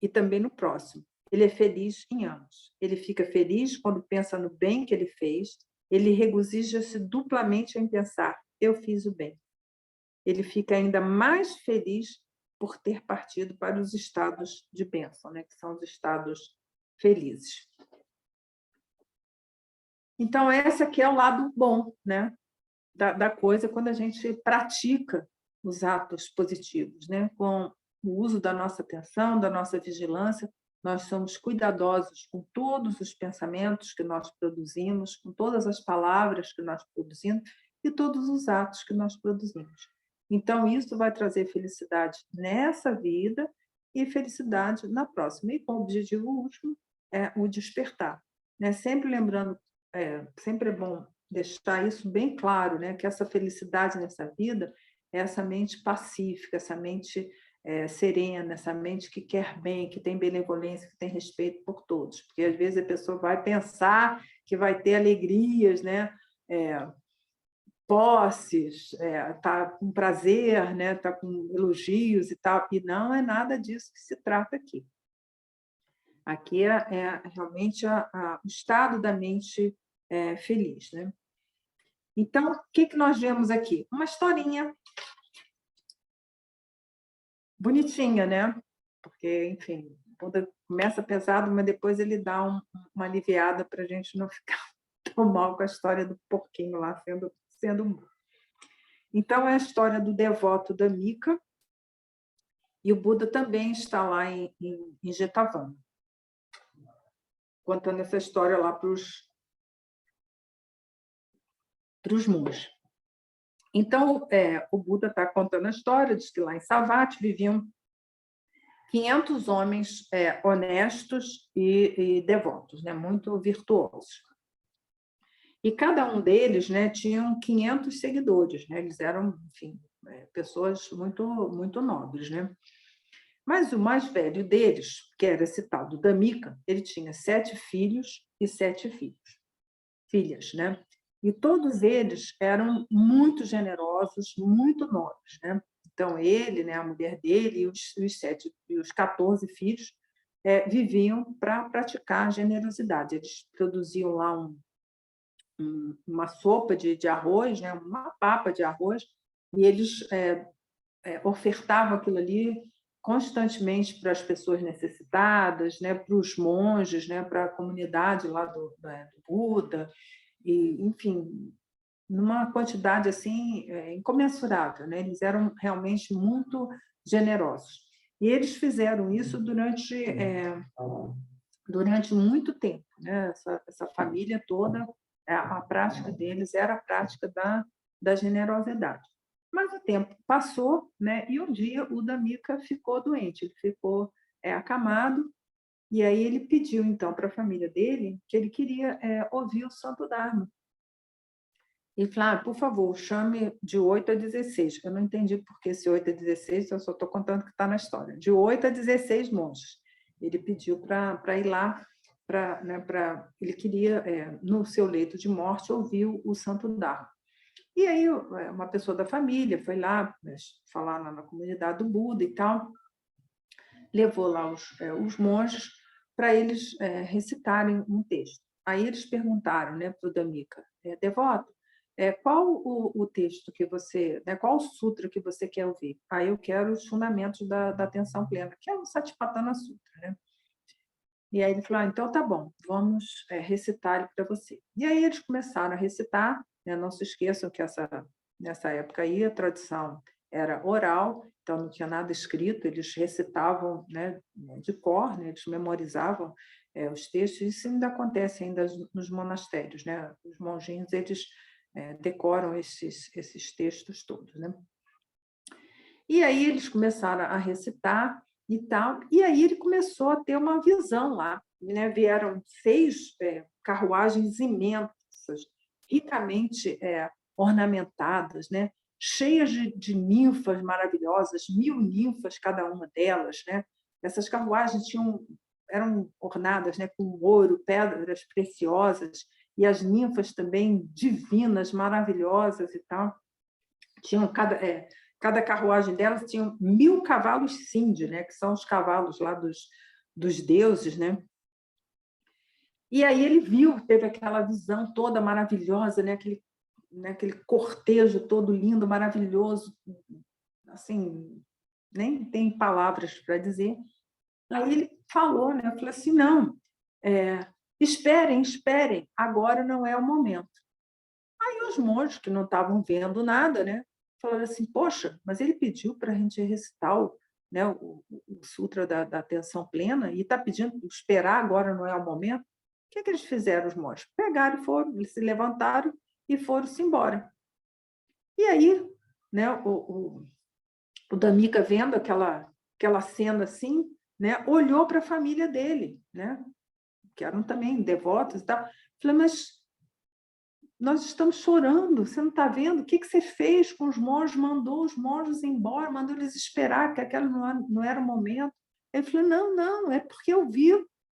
e também no próximo. Ele é feliz em ambos. Ele fica feliz quando pensa no bem que ele fez, ele regozija-se duplamente em pensar, eu fiz o bem. Ele fica ainda mais feliz por ter partido para os estados de bênção, né? Que são os estados felizes. Então, esse aqui é o lado bom, né? Da coisa quando a gente pratica os atos positivos, né? Com o uso da nossa atenção, da nossa vigilância, nós somos cuidadosos com todos os pensamentos que nós produzimos, com todas as palavras que nós produzimos e todos os atos que nós produzimos. Então, isso vai trazer felicidade nessa vida e felicidade na próxima. E com o objetivo último é o despertar, né? Sempre lembrando, sempre é bom deixar isso bem claro, né? Que essa felicidade nessa vida é essa mente pacífica, essa mente serena, essa mente que quer bem, que tem benevolência, que tem respeito por todos. Porque, às vezes, a pessoa vai pensar que vai ter alegrias, né? Posses, tá com prazer, né? Tá com elogios e tal, e não é nada disso que se trata aqui. Aqui é realmente o estado da mente feliz, né? Então, o que nós vemos aqui? Uma historinha bonitinha, né? Porque, enfim, quando começa pesado, mas depois ele dá uma aliviada para a gente não ficar tão mal com a história do porquinho lá sendo. Então, é a história do devoto da Mica, e o Buda também está lá em Jetavana, contando essa história lá para os monges. Então, o Buda está contando a história, diz que lá em Savatthi viviam 500 homens honestos e devotos, né, muito virtuosos. E cada um deles, né, tinham 500 seguidores, né, eles eram, enfim, pessoas muito, muito nobres, né? Mas o mais velho deles, que era esse tal do Dhammika, ele tinha 7 filhos e 7 filhas, né? E todos eles eram muito generosos, muito nobres, né? Então, ele, né, a mulher dele e os 14 filhos viviam para praticar a generosidade. Eles produziam lá uma sopa de arroz, né, uma papa de arroz, e eles ofertavam aquilo ali constantemente para as pessoas necessitadas, né, para os monges, né, para a comunidade lá do Buda, e, enfim, numa quantidade assim incomensurável, né? Eles eram realmente muito generosos. E eles fizeram isso durante muito tempo, né? Essa família toda, a prática deles era a prática da generosidade. Mas o tempo passou, né? E um dia o Dhammika ficou doente, ele ficou acamado, e aí ele pediu então para a família dele que ele queria ouvir o Santo Dharma. E falou, por favor, chame de 8 a 16. Eu não entendi por que esse 8 a 16, eu só estou contando o que está na história. De 8 a 16 monges. Ele pediu para ir lá, ele queria, no seu leito de morte, ouvir o Santo Dharma. E aí uma pessoa da família foi lá falar na comunidade do Buda e tal, levou lá os monges para eles recitarem um texto. Aí eles perguntaram, né, para o Dhammika, devoto, qual o texto que você, né, qual o sutra que você quer ouvir? Aí eu quero os fundamentos da atenção plena, que é o Satipatthana Sutra, né? E aí ele falou, então tá bom, vamos recitar ele para você. E aí eles começaram a recitar, né? Não se esqueçam que nessa época aí a tradição era oral, então não tinha nada escrito, eles recitavam, né, de cor, né? Eles memorizavam os textos, isso ainda acontece ainda nos monastérios, né? Os monjinhos, eles decoram esses textos todos, né? E aí eles começaram a recitar e tal, e aí ele começou a ter uma visão lá, né? Vieram 6 carruagens imensas, ricamente ornamentadas, né? Cheias de ninfas maravilhosas, 1000 ninfas cada uma delas, né? Essas carruagens eram ornadas, né, com ouro, pedras preciosas, e as ninfas também divinas, maravilhosas e tal. Tinham cada carruagem delas tinha 1000 cavalos Sindhi, né, que são os cavalos lá dos deuses, né? E aí ele teve aquela visão toda maravilhosa, né, aquele cortejo todo lindo, maravilhoso, assim, nem tem palavras para dizer. Aí ele falou, né, eu falei assim, não, esperem, agora não é o momento. Aí os monges, que não estavam vendo nada, né, falaram assim, poxa, mas ele pediu para a gente recitar o Sutra da Atenção Plena e está pedindo esperar, agora não é o momento. O que eles fizeram, os monges? Pegaram e foram, eles se levantaram e foram-se embora. E aí, né, o Dhammika, vendo aquela cena assim, né, olhou para a família dele, né? que eram também devotos e tal. Falei, mas nós estamos chorando, você não está vendo? O que você fez com os monges? Mandou os monges embora, mandou eles esperar, que aquele não era o momento. Ele falou, não, não, é porque eu vi,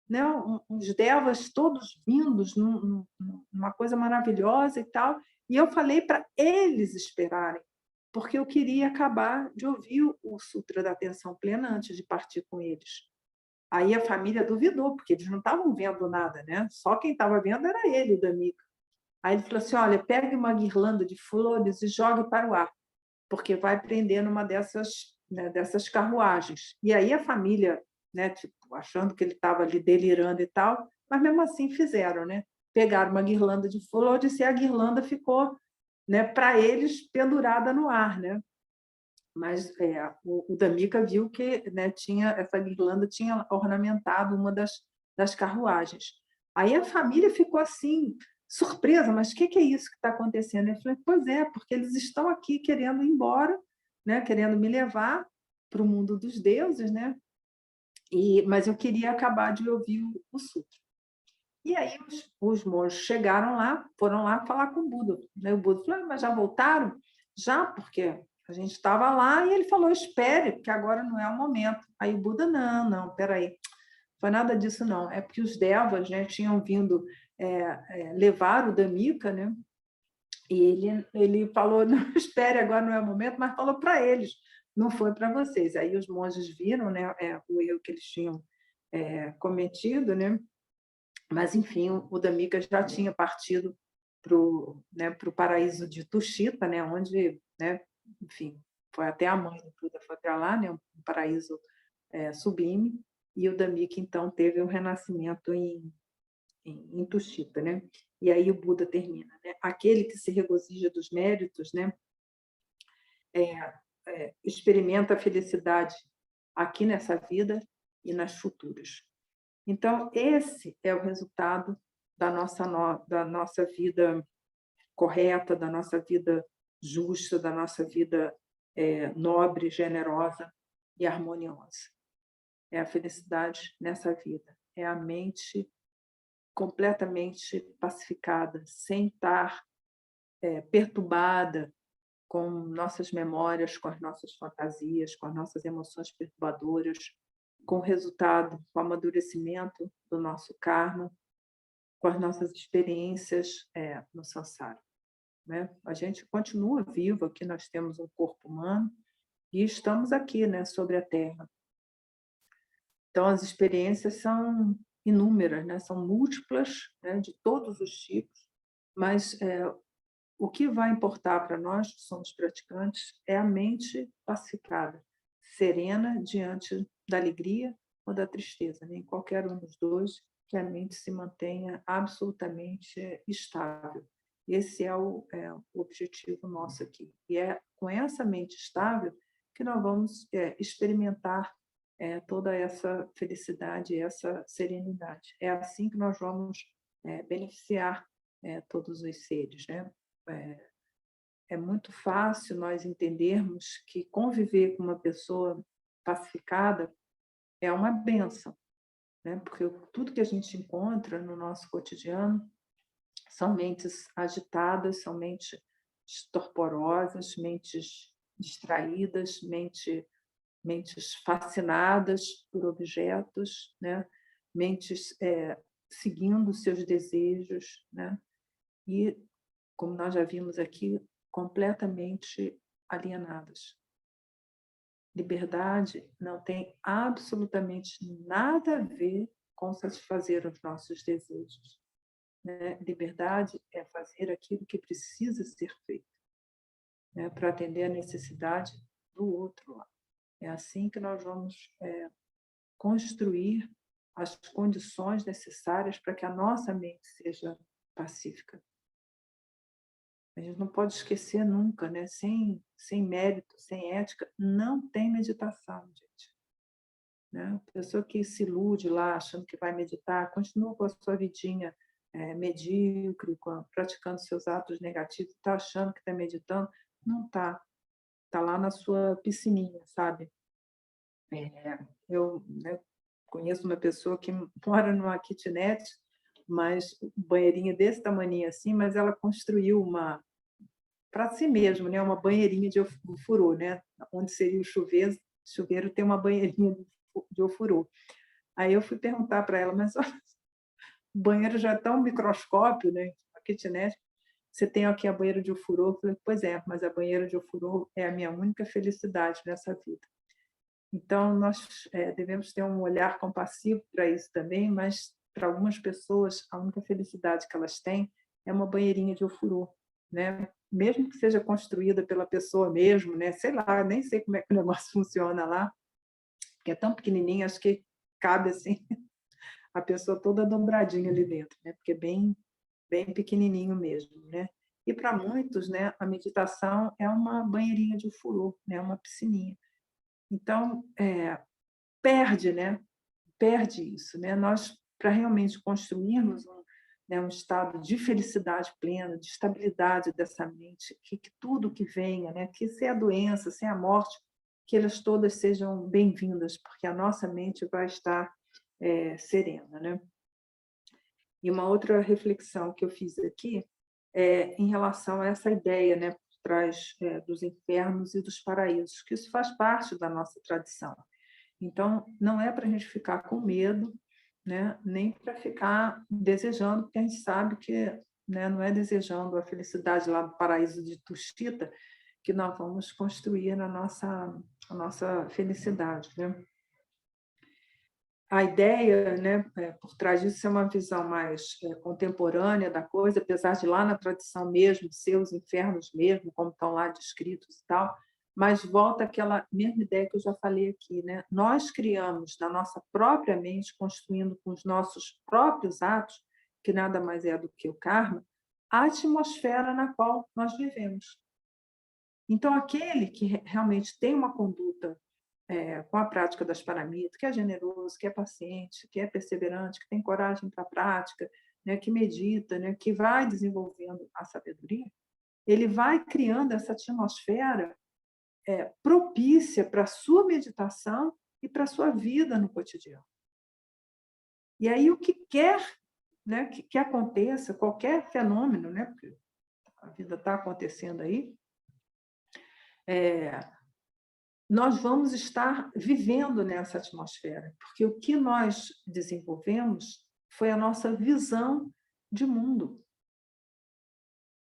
né, os devas todos vindos, numa coisa maravilhosa e tal, e eu falei para eles esperarem, porque eu queria acabar de ouvir o Sutra da Atenção Plena antes de partir com eles. Aí a família duvidou, porque eles não estavam vendo nada, né? Só quem estava vendo era ele, o Damika. Aí ele falou assim, olha, pegue uma guirlanda de flores e jogue para o ar, porque vai prender numa dessas, né, dessas carruagens. E aí a família, né, tipo, achando que ele estava ali delirando e tal, mas mesmo assim fizeram, né? Pegaram uma guirlanda de flores e a guirlanda ficou, né, para eles pendurada no ar, né? Mas o Damika viu que, né, essa guirlanda tinha ornamentado uma das carruagens. Aí a família ficou assim, surpresa, mas o que é isso que está acontecendo? Eu falei, pois é, porque eles estão aqui querendo ir embora, né, querendo me levar para o mundo dos deuses, né? Mas eu queria acabar de ouvir o Sutra. E aí os monges chegaram lá, foram lá falar com o Buda. O Buda falou, mas já voltaram? Já, porque a gente estava lá e ele falou, espere, porque agora não é o momento. Aí o Buda, não, peraí, foi nada disso não. É porque os devas, né, tinham vindo levar o Damika, né? E ele falou, não, espere, agora não é o momento, mas falou para eles, não foi para vocês. Aí os monges viram, né, o erro que eles tinham cometido, né? Mas, enfim, o Damika já tinha partido para o, né, paraíso de Tushita, né, onde, né, enfim, foi até a mãe do Buda, foi para lá, né, um paraíso sublime, e o Damika, então, teve um renascimento em Tushita, né? E aí o Buda termina, né? Aquele que se regozija dos méritos, né, experimenta a felicidade aqui nessa vida e nas futuras. Então, esse é o resultado da nossa vida correta, da nossa vida justa, da nossa vida nobre, generosa e harmoniosa. É a felicidade nessa vida, é a mente completamente pacificada, sem estar perturbada com nossas memórias, com as nossas fantasias, com as nossas emoções perturbadoras, com o resultado, com o amadurecimento do nosso karma, com as nossas experiências no samsara, né? A gente continua vivo aqui, nós temos um corpo humano e estamos aqui, né, sobre a Terra. Então, as experiências são inúmeras, né? São múltiplas, né, de todos os tipos, mas o que vai importar para nós, que somos praticantes, é a mente pacificada, serena diante da alegria ou da tristeza, né? Em qualquer um dos dois, que a mente se mantenha absolutamente estável. Esse é o objetivo nosso aqui. E é com essa mente estável que nós vamos experimentar toda essa felicidade, essa serenidade. É assim que nós vamos beneficiar todos os seres, né? É muito fácil nós entendermos que conviver com uma pessoa pacificada é uma bênção, né? Porque tudo que a gente encontra no nosso cotidiano são mentes agitadas, são mentes torporosas, mentes distraídas, mentes fascinadas por objetos, né? Mentes seguindo seus desejos, né? E, como nós já vimos aqui, completamente alienadas. Liberdade não tem absolutamente nada a ver com satisfazer os nossos desejos, né? Liberdade é fazer aquilo que precisa ser feito, né, para atender a necessidade do outro lado. É assim que nós vamos construir as condições necessárias para que a nossa mente seja pacífica. A gente não pode esquecer nunca, né? Sem mérito, sem ética, não tem meditação, gente. Né? A pessoa que se ilude lá, achando que vai meditar, continua com a sua vidinha medíocre, praticando seus atos negativos, está achando que está meditando, não está. Está lá na sua piscininha, sabe? Eu, né, conheço uma pessoa que mora numa kitnet, mas banheirinha desse tamanho assim, mas ela construiu uma para si mesmo, né, uma banheirinha de ofurô, né, onde seria o chuveiro tem uma banheirinha de ofurô. Aí eu fui perguntar para ela, mas olha, o banheiro já é tão microscópio, né, a kitnet, você tem aqui a banheira de ofurô? Eu falei, pois é, mas a banheira de ofurô é a minha única felicidade nessa vida. Então, nós devemos ter um olhar compassivo para isso também, mas para algumas pessoas, a única felicidade que elas têm é uma banheirinha de ofurô, né? Mesmo que seja construída pela pessoa mesmo, né? Sei lá, nem sei como é que o negócio funciona lá, que é tão pequenininho, acho que cabe assim a pessoa toda dobradinha ali dentro, né? Porque é bem pequenininho mesmo, né? E para muitos, né, a meditação é uma banheirinha de ofurô, né? Uma piscininha. Então, perde, né? Perde isso, né? Nós, para realmente construirmos né, um estado de felicidade plena, de estabilidade dessa mente, que tudo que venha, né, que se é a doença, se é a morte, que elas todas sejam bem-vindas, porque a nossa mente vai estar serena, né? E uma outra reflexão que eu fiz aqui é em relação a essa ideia, né, por trás dos infernos e dos paraísos, que isso faz parte da nossa tradição. Então, não é para a gente ficar com medo, né? Nem para ficar desejando, porque a gente sabe que, né, não é desejando a felicidade lá do paraíso de Tuxtita que nós vamos construir a nossa felicidade, né? A ideia, né, por trás disso é uma visão mais contemporânea da coisa, apesar de lá na tradição mesmo, ser os infernos mesmo, como estão lá descritos e tal, mas volta àquela mesma ideia que eu já falei aqui, né? Nós criamos na nossa própria mente, construindo com os nossos próprios atos, que nada mais é do que o karma, a atmosfera na qual nós vivemos. Então, aquele que realmente tem uma conduta com a prática das paramitas, que é generoso, que é paciente, que é perseverante, que tem coragem para a prática, né, que medita, né, que vai desenvolvendo a sabedoria, ele vai criando essa atmosfera propícia para a sua meditação e para a sua vida no cotidiano. E aí o que quer, né, que aconteça, qualquer fenômeno, né, porque a vida está acontecendo aí, nós vamos estar vivendo nessa atmosfera, porque o que nós desenvolvemos foi a nossa visão de mundo,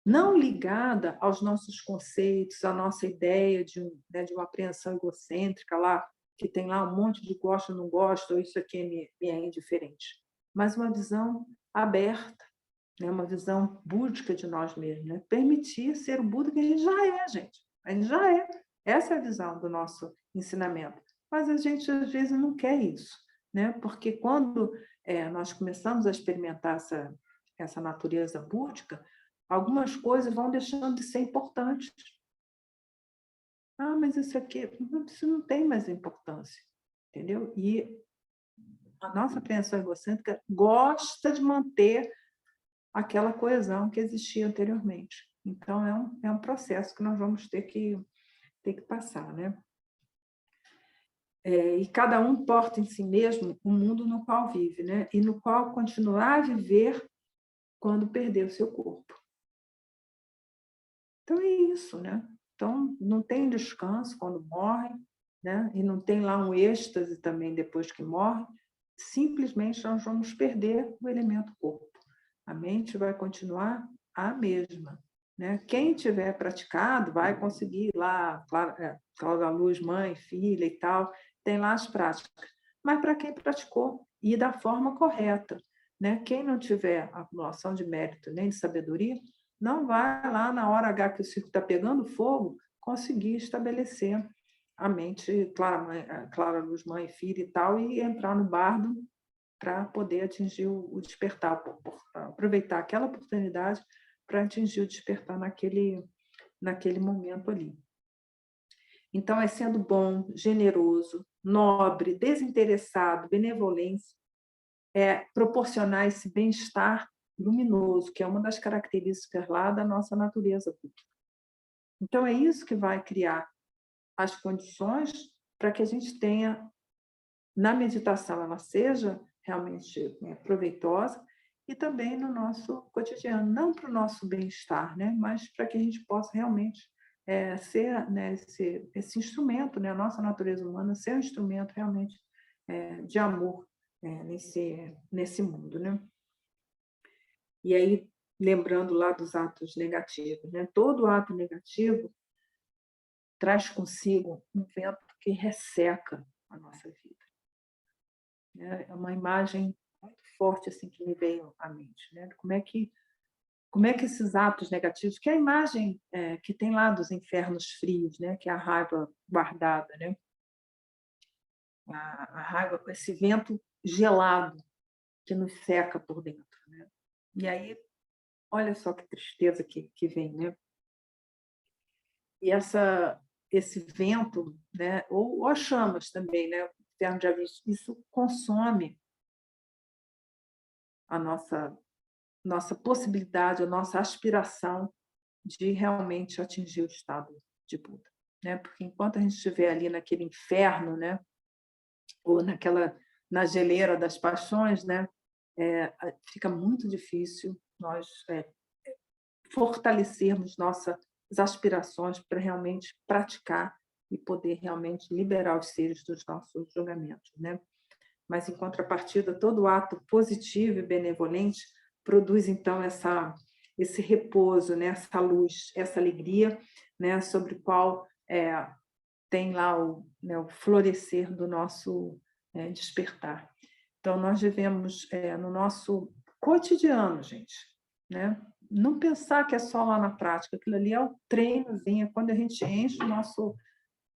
não ligada aos nossos conceitos, à nossa ideia né, de uma apreensão egocêntrica lá, que tem lá um monte de gosto, não gosto, ou isso aqui me é indiferente, mas uma visão aberta, né, uma visão búdica de nós mesmos, né? Permitir ser o Buda que a gente já é, gente. A gente já é. Essa é a visão do nosso ensinamento. Mas a gente, às vezes, não quer isso, né? Porque quando nós começamos a experimentar essa natureza búdica, algumas coisas vão deixando de ser importantes. Ah, mas isso não tem mais importância, entendeu? E a nossa apreensão egocêntrica gosta de manter aquela coesão que existia anteriormente. Então, é um processo que nós vamos ter que passar, né? E cada um porta em si mesmo o mundo no qual vive, né? E no qual continuar a viver quando perder o seu corpo. Então, é isso, né? Então, não tem descanso quando morre, né? E não tem lá um êxtase também depois que morre. Simplesmente nós vamos perder o elemento corpo. A mente vai continuar a mesma, né? Quem tiver praticado vai conseguir lá, Cláudia Luz, mãe, filha e tal, tem lá as práticas. Mas para quem praticou e da forma correta, né? Quem não tiver acumulação de mérito nem de sabedoria, não vai lá na hora H que o circo está pegando fogo conseguir estabelecer a mente Clara Luz, mãe, filha e tal, e entrar no bardo para poder atingir o despertar, aproveitar aquela oportunidade para atingir o despertar naquele momento ali. Então, é sendo bom, generoso, nobre, desinteressado, benevolência, proporcionar esse bem-estar luminoso, que é uma das características lá da nossa natureza pública. Então, é isso que vai criar as condições para que a gente tenha na meditação ela seja realmente proveitosa e também no nosso cotidiano, não para o nosso bem-estar, né, mas para que a gente possa realmente ser, né, esse instrumento, né, a nossa natureza humana ser um instrumento realmente de amor nesse mundo, né? E aí, lembrando lá dos atos negativos, né? Todo ato negativo traz consigo um vento que resseca a nossa vida, né? É uma imagem muito forte assim que me veio à mente, né? Como é que esses atos negativos, que é a imagem que tem lá dos infernos frios, né? Que é a raiva guardada, né? A raiva com esse vento gelado que nos seca por dentro, né? E aí, olha só que tristeza que vem, né? E esse vento, né? Ou as chamas também, né? O inferno já visto, isso consome a nossa possibilidade, a nossa aspiração de realmente atingir o estado de Buda, né? Porque enquanto a gente estiver ali naquele inferno, né? Ou na geleira das paixões, né? Fica muito difícil nós fortalecermos nossas aspirações para realmente praticar e poder realmente liberar os seres dos nossos julgamentos, né? Mas, em contrapartida, todo ato positivo e benevolente produz, então, esse repouso, né? Essa luz, essa alegria, né? Sobre o qual tem lá o florescer do nosso despertar. Então, nós devemos, no nosso cotidiano, gente, né? Não pensar que é só lá na prática, aquilo ali é o treinozinho, é quando a gente enche o nosso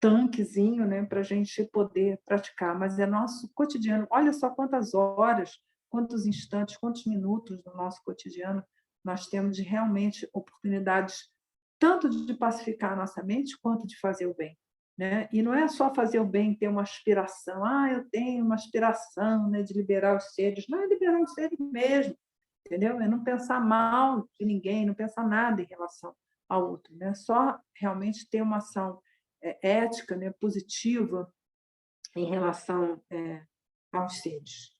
tanquezinho, né, para a gente poder praticar, mas é nosso cotidiano. Olha só quantas horas, quantos instantes, quantos minutos no nosso cotidiano nós temos de realmente oportunidades tanto de pacificar a nossa mente quanto de fazer o bem, né? E não é só fazer o bem, ter uma aspiração, eu tenho uma aspiração, né, de liberar os seres, não é liberar os seres mesmo, entendeu? É não pensar mal de ninguém, não pensar nada em relação ao outro, né? Só realmente ter uma ação ética, né, positiva em relação aos seres.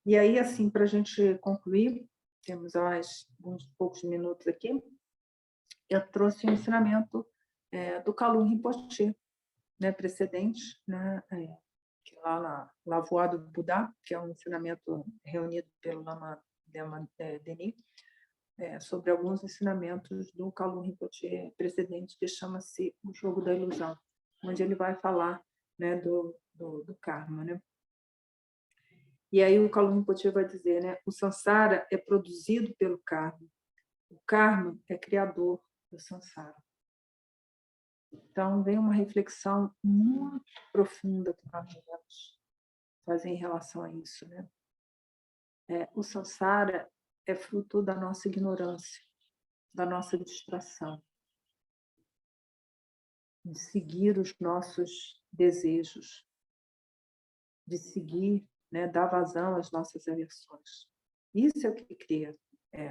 E aí, assim, para a gente concluir, temos mais uns poucos minutos aqui, eu trouxe o ensinamento do Kalun Rinpoche, né, precedente, né, que lá na Lavoie do Buda, que é um ensinamento reunido pelo Lama Denis, sobre alguns ensinamentos do Kalun Rinpoche precedente, que chama-se O Jogo da Ilusão, onde ele vai falar, né, do karma, né? E aí o Kalun Rinpoche vai dizer, né, o samsara é produzido pelo karma, o karma é criador do samsara. Então, vem uma reflexão muito profunda que nós devemos fazer em relação a isso, né? O samsara é fruto da nossa ignorância, da nossa distração, de seguir os nossos desejos, de seguir, né, dar vazão às nossas aversões. Isso é o que cria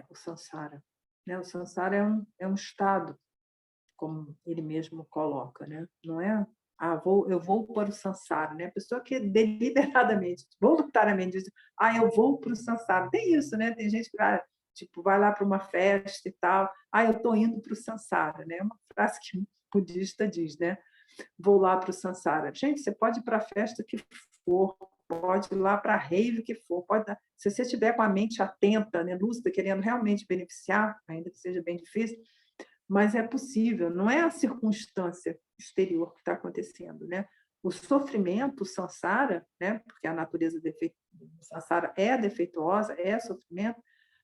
o samsara, né? O samsara é um estado, como ele mesmo coloca, né? Não é eu vou para o samsara, né? A pessoa que deliberadamente, voluntariamente diz, eu vou para o samsara. Tem isso, né? Tem gente que vai lá para uma festa e tal, eu estou indo para o samsara, né? É uma frase que o budista diz, né? Vou lá para o samsara. Gente, você pode ir para a festa que for, pode ir lá para a rave que for, se você estiver com a mente atenta, né, lúcida, querendo realmente beneficiar, ainda que seja bem difícil, mas é possível, não é a circunstância exterior que está acontecendo, né? O sofrimento, o samsara, né? Porque a natureza do samsara é defeituosa, é sofrimento,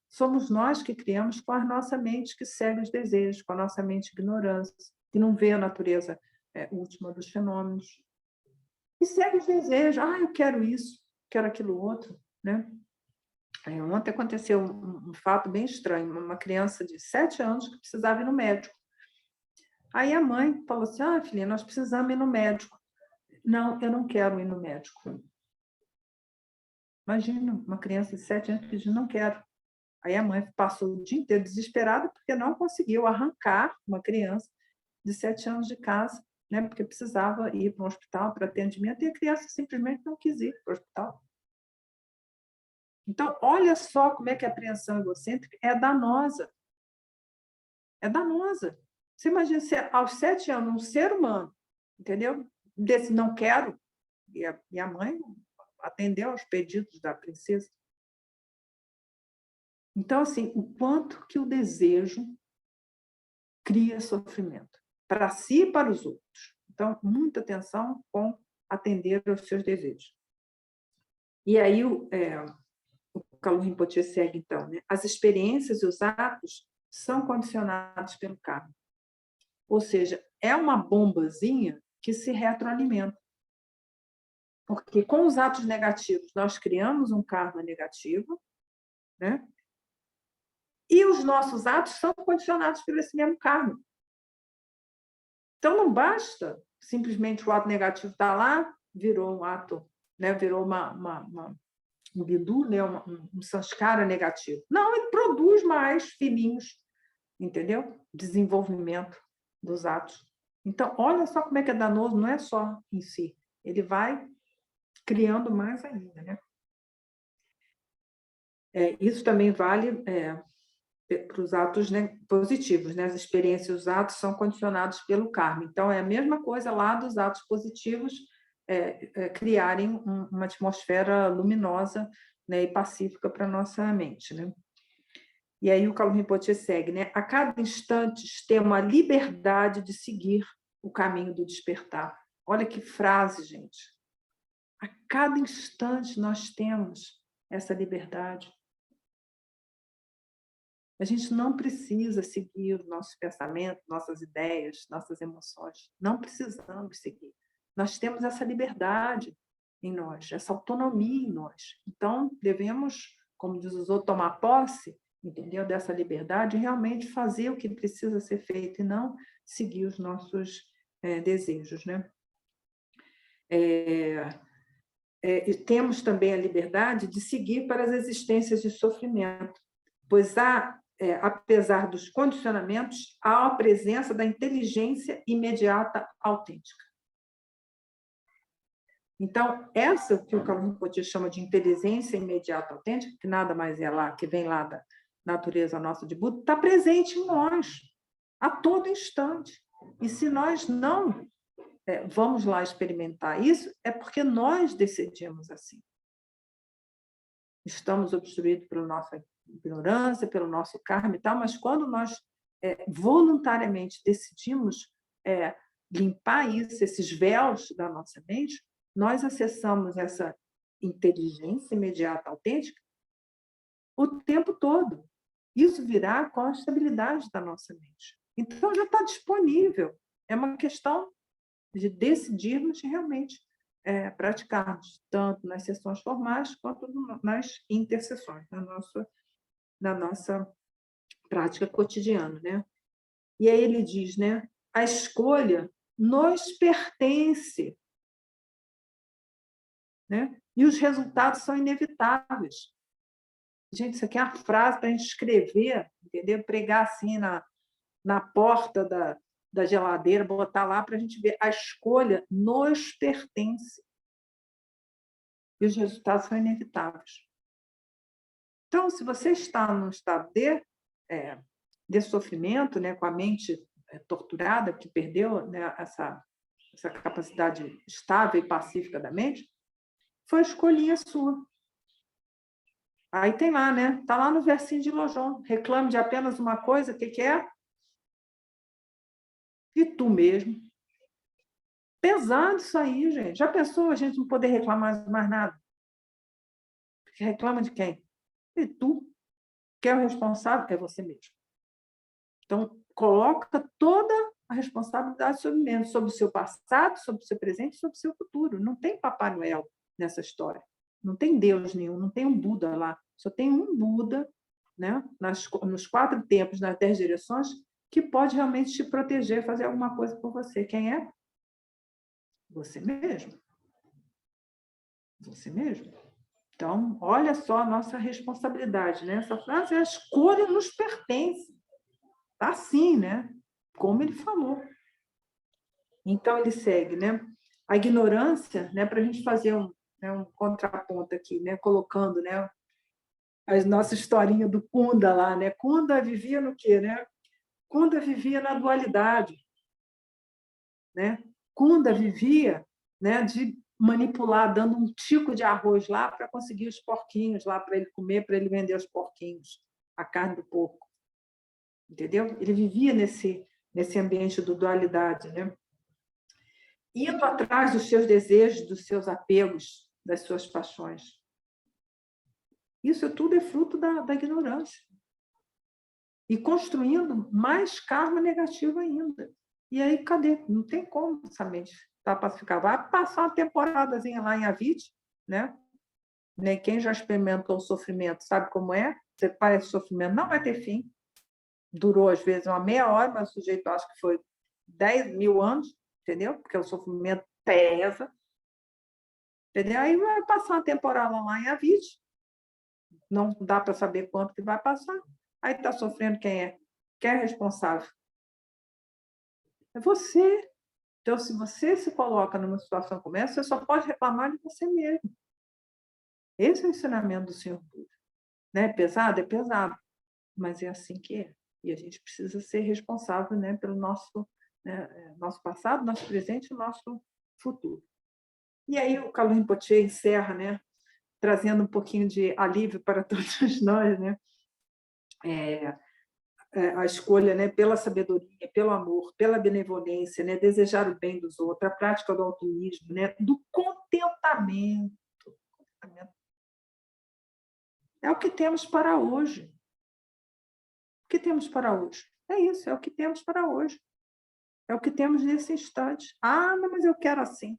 somos nós que criamos com a nossa mente que segue os desejos, com a nossa mente ignorância, que não vê a natureza última dos fenômenos, e segue os desejos. Eu quero isso, quero aquilo outro, né? Ontem aconteceu um fato bem estranho, uma criança de 7 anos que precisava ir no médico. Aí a mãe falou assim, filhinha, nós precisamos ir no médico. Não, eu não quero ir no médico. Imagina, uma criança de 7 anos pedindo, não quero. Aí a mãe passou o dia inteiro desesperada porque não conseguiu arrancar uma criança de 7 anos de casa né? Porque precisava ir para um hospital para atendimento e a criança simplesmente não quis ir para o hospital. Então, olha só como é que a apreensão egocêntrica é danosa. É danosa. Você imagina se aos 7 anos um ser humano, entendeu? Desse não quero, e a mãe atendeu aos pedidos da princesa. Então, assim, o quanto que o desejo cria sofrimento para si e para os outros. Então, muita atenção com atender aos seus desejos. E aí, o Kalu Rinpoche segue, então, né? As experiências e os atos são condicionados pelo karma. Ou seja, é uma bombazinha que se retroalimenta. Porque com os atos negativos, nós criamos um karma negativo, né? E os nossos atos são condicionados por esse mesmo karma. Então, não basta simplesmente o ato negativo estar lá, virou um ato, né? Virou um bidu, né? um sanskara negativo. Não, ele produz mais fininhos, entendeu? Desenvolvimento dos atos. Então, olha só como é que é danoso, não é só em si. Ele vai criando mais ainda, né? Isso também vale para os atos, né, positivos, né? As experiências e os atos são condicionados pelo karma. Então, é a mesma coisa lá dos atos positivos criarem uma atmosfera luminosa, né, e pacífica para a nossa mente, né? E aí o Kalu Rinpoche segue, né? A cada instante temos a liberdade de seguir o caminho do despertar. Olha que frase, gente. A cada instante nós temos essa liberdade. A gente não precisa seguir o nosso pensamento, nossas ideias, nossas emoções. Não precisamos seguir. Nós temos essa liberdade em nós, essa autonomia em nós. Então, devemos, como diz os outros, tomar posse, entendeu? Dessa liberdade e realmente fazer o que precisa ser feito e não seguir os nossos desejos, né? E temos também a liberdade de seguir para as existências de sofrimento, pois apesar dos condicionamentos, há a presença da inteligência imediata autêntica. Então, essa que o Kalu Rinpoche chama de inteligência imediata autêntica, que nada mais é lá, que vem lá da natureza nossa de Buda, está presente em nós, a todo instante. E se nós não vamos lá experimentar isso, é porque nós decidimos assim. Estamos obstruídos pela nossa ignorância, pelo nosso karma e tal, mas quando nós voluntariamente decidimos limpar isso, esses véus da nossa mente, nós acessamos essa inteligência imediata, autêntica, o tempo todo. Isso virá com a estabilidade da nossa mente. Então, já está disponível. É uma questão de decidirmos realmente praticarmos, tanto nas sessões formais quanto nas intercessões, na nossa prática cotidiana, né? E aí ele diz, né? A escolha nos pertence, né? E os resultados são inevitáveis. Gente, isso aqui é uma frase para a gente escrever, entendeu? Pregar assim na porta da geladeira, botar lá para a gente ver. A escolha nos pertence. E os resultados são inevitáveis. Então, se você está num estado de sofrimento, né, com a mente torturada, que perdeu, né, essa capacidade estável e pacífica da mente, foi escolha sua. Aí tem lá, né? Está lá no versinho de Lojong. Reclame de apenas uma coisa, o que é? E tu mesmo. Pesado isso aí, gente. Já pensou a gente não poder reclamar de mais nada? Reclama de quem? E tu. Quem é o responsável? É você mesmo. Então, coloca toda a responsabilidade sobre o seu passado, sobre o seu presente e sobre o seu futuro. Não tem Papai Noel nessa história. Não tem Deus nenhum, não tem um Buda lá. Só tem um Buda, né, nos 4 tempos, nas 10 direções, que pode realmente te proteger, fazer alguma coisa por você. Quem é? Você mesmo. Você mesmo. Então, olha só a nossa responsabilidade, né? Essa frase, a escolha nos pertence. Tá assim, né? Como ele falou. Então, ele segue, né? A ignorância, né, para a gente fazer um contraponto aqui, né, colocando, né, a nossa historinha do Kunda lá, né? Kunda vivia no quê, né? Kunda vivia na dualidade, né? Kunda vivia, né, de manipular, dando um tico de arroz lá para conseguir os porquinhos lá para ele comer, para ele vender os porquinhos, a carne do porco, entendeu? Ele vivia nesse ambiente de dualidade, né? Indo atrás dos seus desejos, dos seus apegos, das suas paixões. Isso tudo é fruto da ignorância. E construindo mais karma negativo ainda. E aí, cadê? Não tem como essa mente estar pacificada. Vai passar uma temporadazinha lá em Avite, né? Quem já experimentou o sofrimento sabe como é. Você parece sofrimento, não vai ter fim. Durou, às vezes, uma meia hora, mas o sujeito acha que foi 10.000 anos, entendeu? Porque o sofrimento pesa. Entendeu? Aí vai passar uma temporada lá em Avite. Não dá para saber quanto que vai passar. Aí está sofrendo quem é? Quem é responsável? É você. Então, se você se coloca numa situação como essa, você só pode reclamar de você mesmo. Esse é o ensinamento do Senhor Buda. Né? É pesado? É pesado. Mas é assim que é. E a gente precisa ser responsável, né, pelo nosso passado, nosso presente e nosso futuro. E aí o Kalu Rinpoche encerra, né, trazendo um pouquinho de alívio para todos nós, né? A escolha, né, pela sabedoria, pelo amor, pela benevolência, né, desejar o bem dos outros, a prática do altruísmo, né, do contentamento. É o que temos para hoje. O que temos para hoje? É isso, é o que temos para hoje. É o que temos nesse instante. Ah, mas eu quero assim.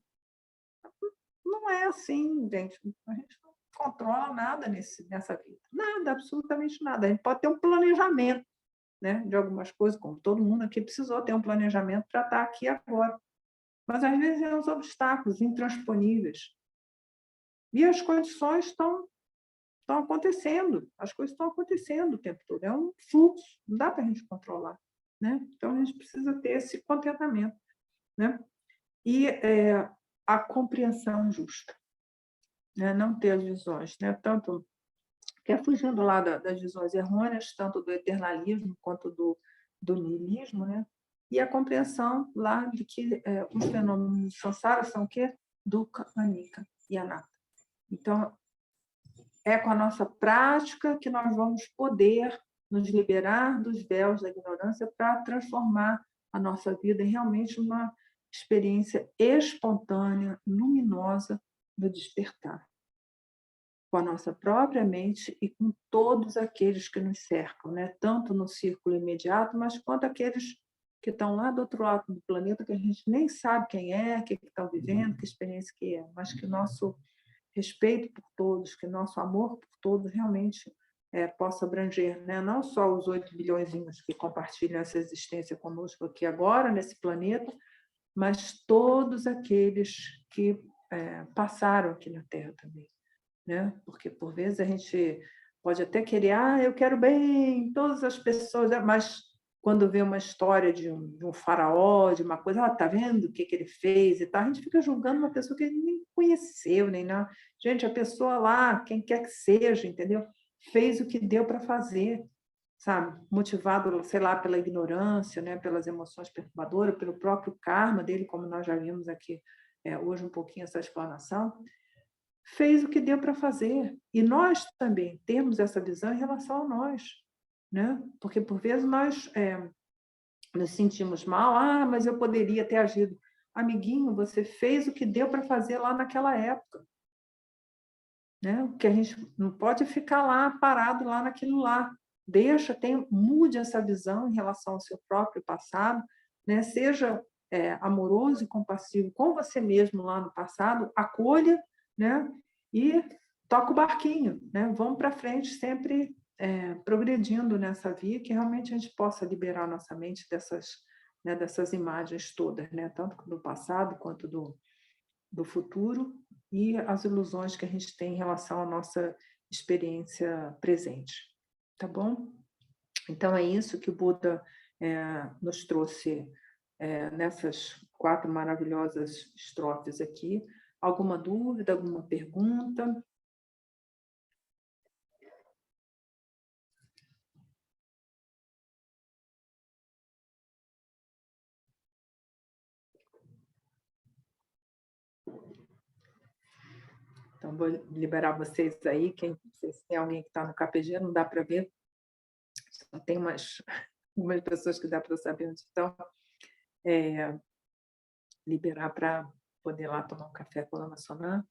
Não é assim, gente. A gente não controla nada nessa vida. Nada, absolutamente nada. A gente pode ter um planejamento, né, de algumas coisas, como todo mundo aqui precisou ter um planejamento para estar aqui agora. Mas, às vezes, são os obstáculos intransponíveis. E as condições estão acontecendo. As coisas estão acontecendo o tempo todo. É um fluxo, não dá para a gente controlar. Né? Então, a gente precisa ter esse contentamento. Né? E a compreensão justa. Né? Não ter as visões. Né? Tanto que é fugindo lá das visões errôneas, tanto do eternalismo quanto do niilismo, né? E a compreensão lá de que os fenômenos do samsara são o quê? Dukkha, anicca e anatta. Então, é com a nossa prática que nós vamos poder nos liberar dos véus da ignorância para transformar a nossa vida em realmente uma experiência espontânea, luminosa do despertar. Com a nossa própria mente e com todos aqueles que nos cercam, né? Tanto no círculo imediato, mas quanto aqueles que estão lá do outro lado do planeta, que a gente nem sabe quem é, o que estão vivendo, que experiência que é, mas que nosso respeito por todos, que nosso amor por todos realmente possa abranger, né? Não só os 8 bilhões que compartilham essa existência conosco aqui agora, nesse planeta, mas todos aqueles que passaram aqui na Terra também. Né? Porque, por vezes, a gente pode até querer, eu quero bem todas as pessoas, mas quando vê uma história de um faraó, de uma coisa, tá vendo o que ele fez e tal, a gente fica julgando uma pessoa que ele nem conheceu, nem nada. Gente, a pessoa lá, quem quer que seja, entendeu? Fez o que deu para fazer, sabe? Motivado, sei lá, pela ignorância, né? Pelas emoções perturbadoras, pelo próprio karma dele, como nós já vimos aqui hoje um pouquinho essa explanação. Fez o que deu para fazer. E nós também temos essa visão em relação a nós. Né? Porque, por vezes, nós nos sentimos mal. Mas eu poderia ter agido. Amiguinho, você fez o que deu para fazer lá naquela época. Né? Porque a gente não pode ficar lá, parado lá naquilo lá. Mude essa visão em relação ao seu próprio passado. Né? Seja amoroso e compassivo com você mesmo lá no passado. Acolha, né? E toca o barquinho, né? Vamos para frente, sempre progredindo nessa via, que realmente a gente possa liberar nossa mente dessas imagens todas, né? Tanto do passado quanto do futuro e as ilusões que a gente tem em relação à nossa experiência presente. Tá bom? Então, é isso que o Buda nos trouxe nessas 4 maravilhosas estrofes aqui. Alguma dúvida, alguma pergunta? Então, vou liberar vocês aí. Não sei se tem alguém que está no KPG, não dá para ver. Só tem umas pessoas que dá para saber onde estão. Liberar para poder lá tomar um café com a Dona Sonan,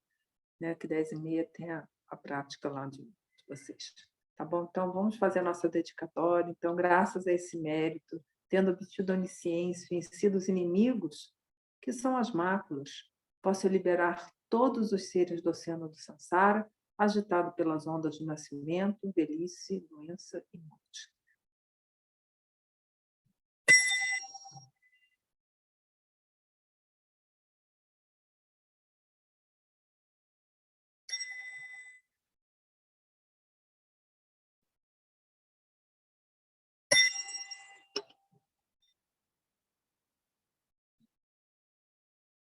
né, que 10h30 tem a prática lá de vocês. Tá bom? Então, vamos fazer a nossa dedicatória. Então, graças a esse mérito, tendo obtido a onisciência, vencido os inimigos, que são as máculas, posso liberar todos os seres do oceano do Sansara, agitado pelas ondas do nascimento, velhice, doença e morte.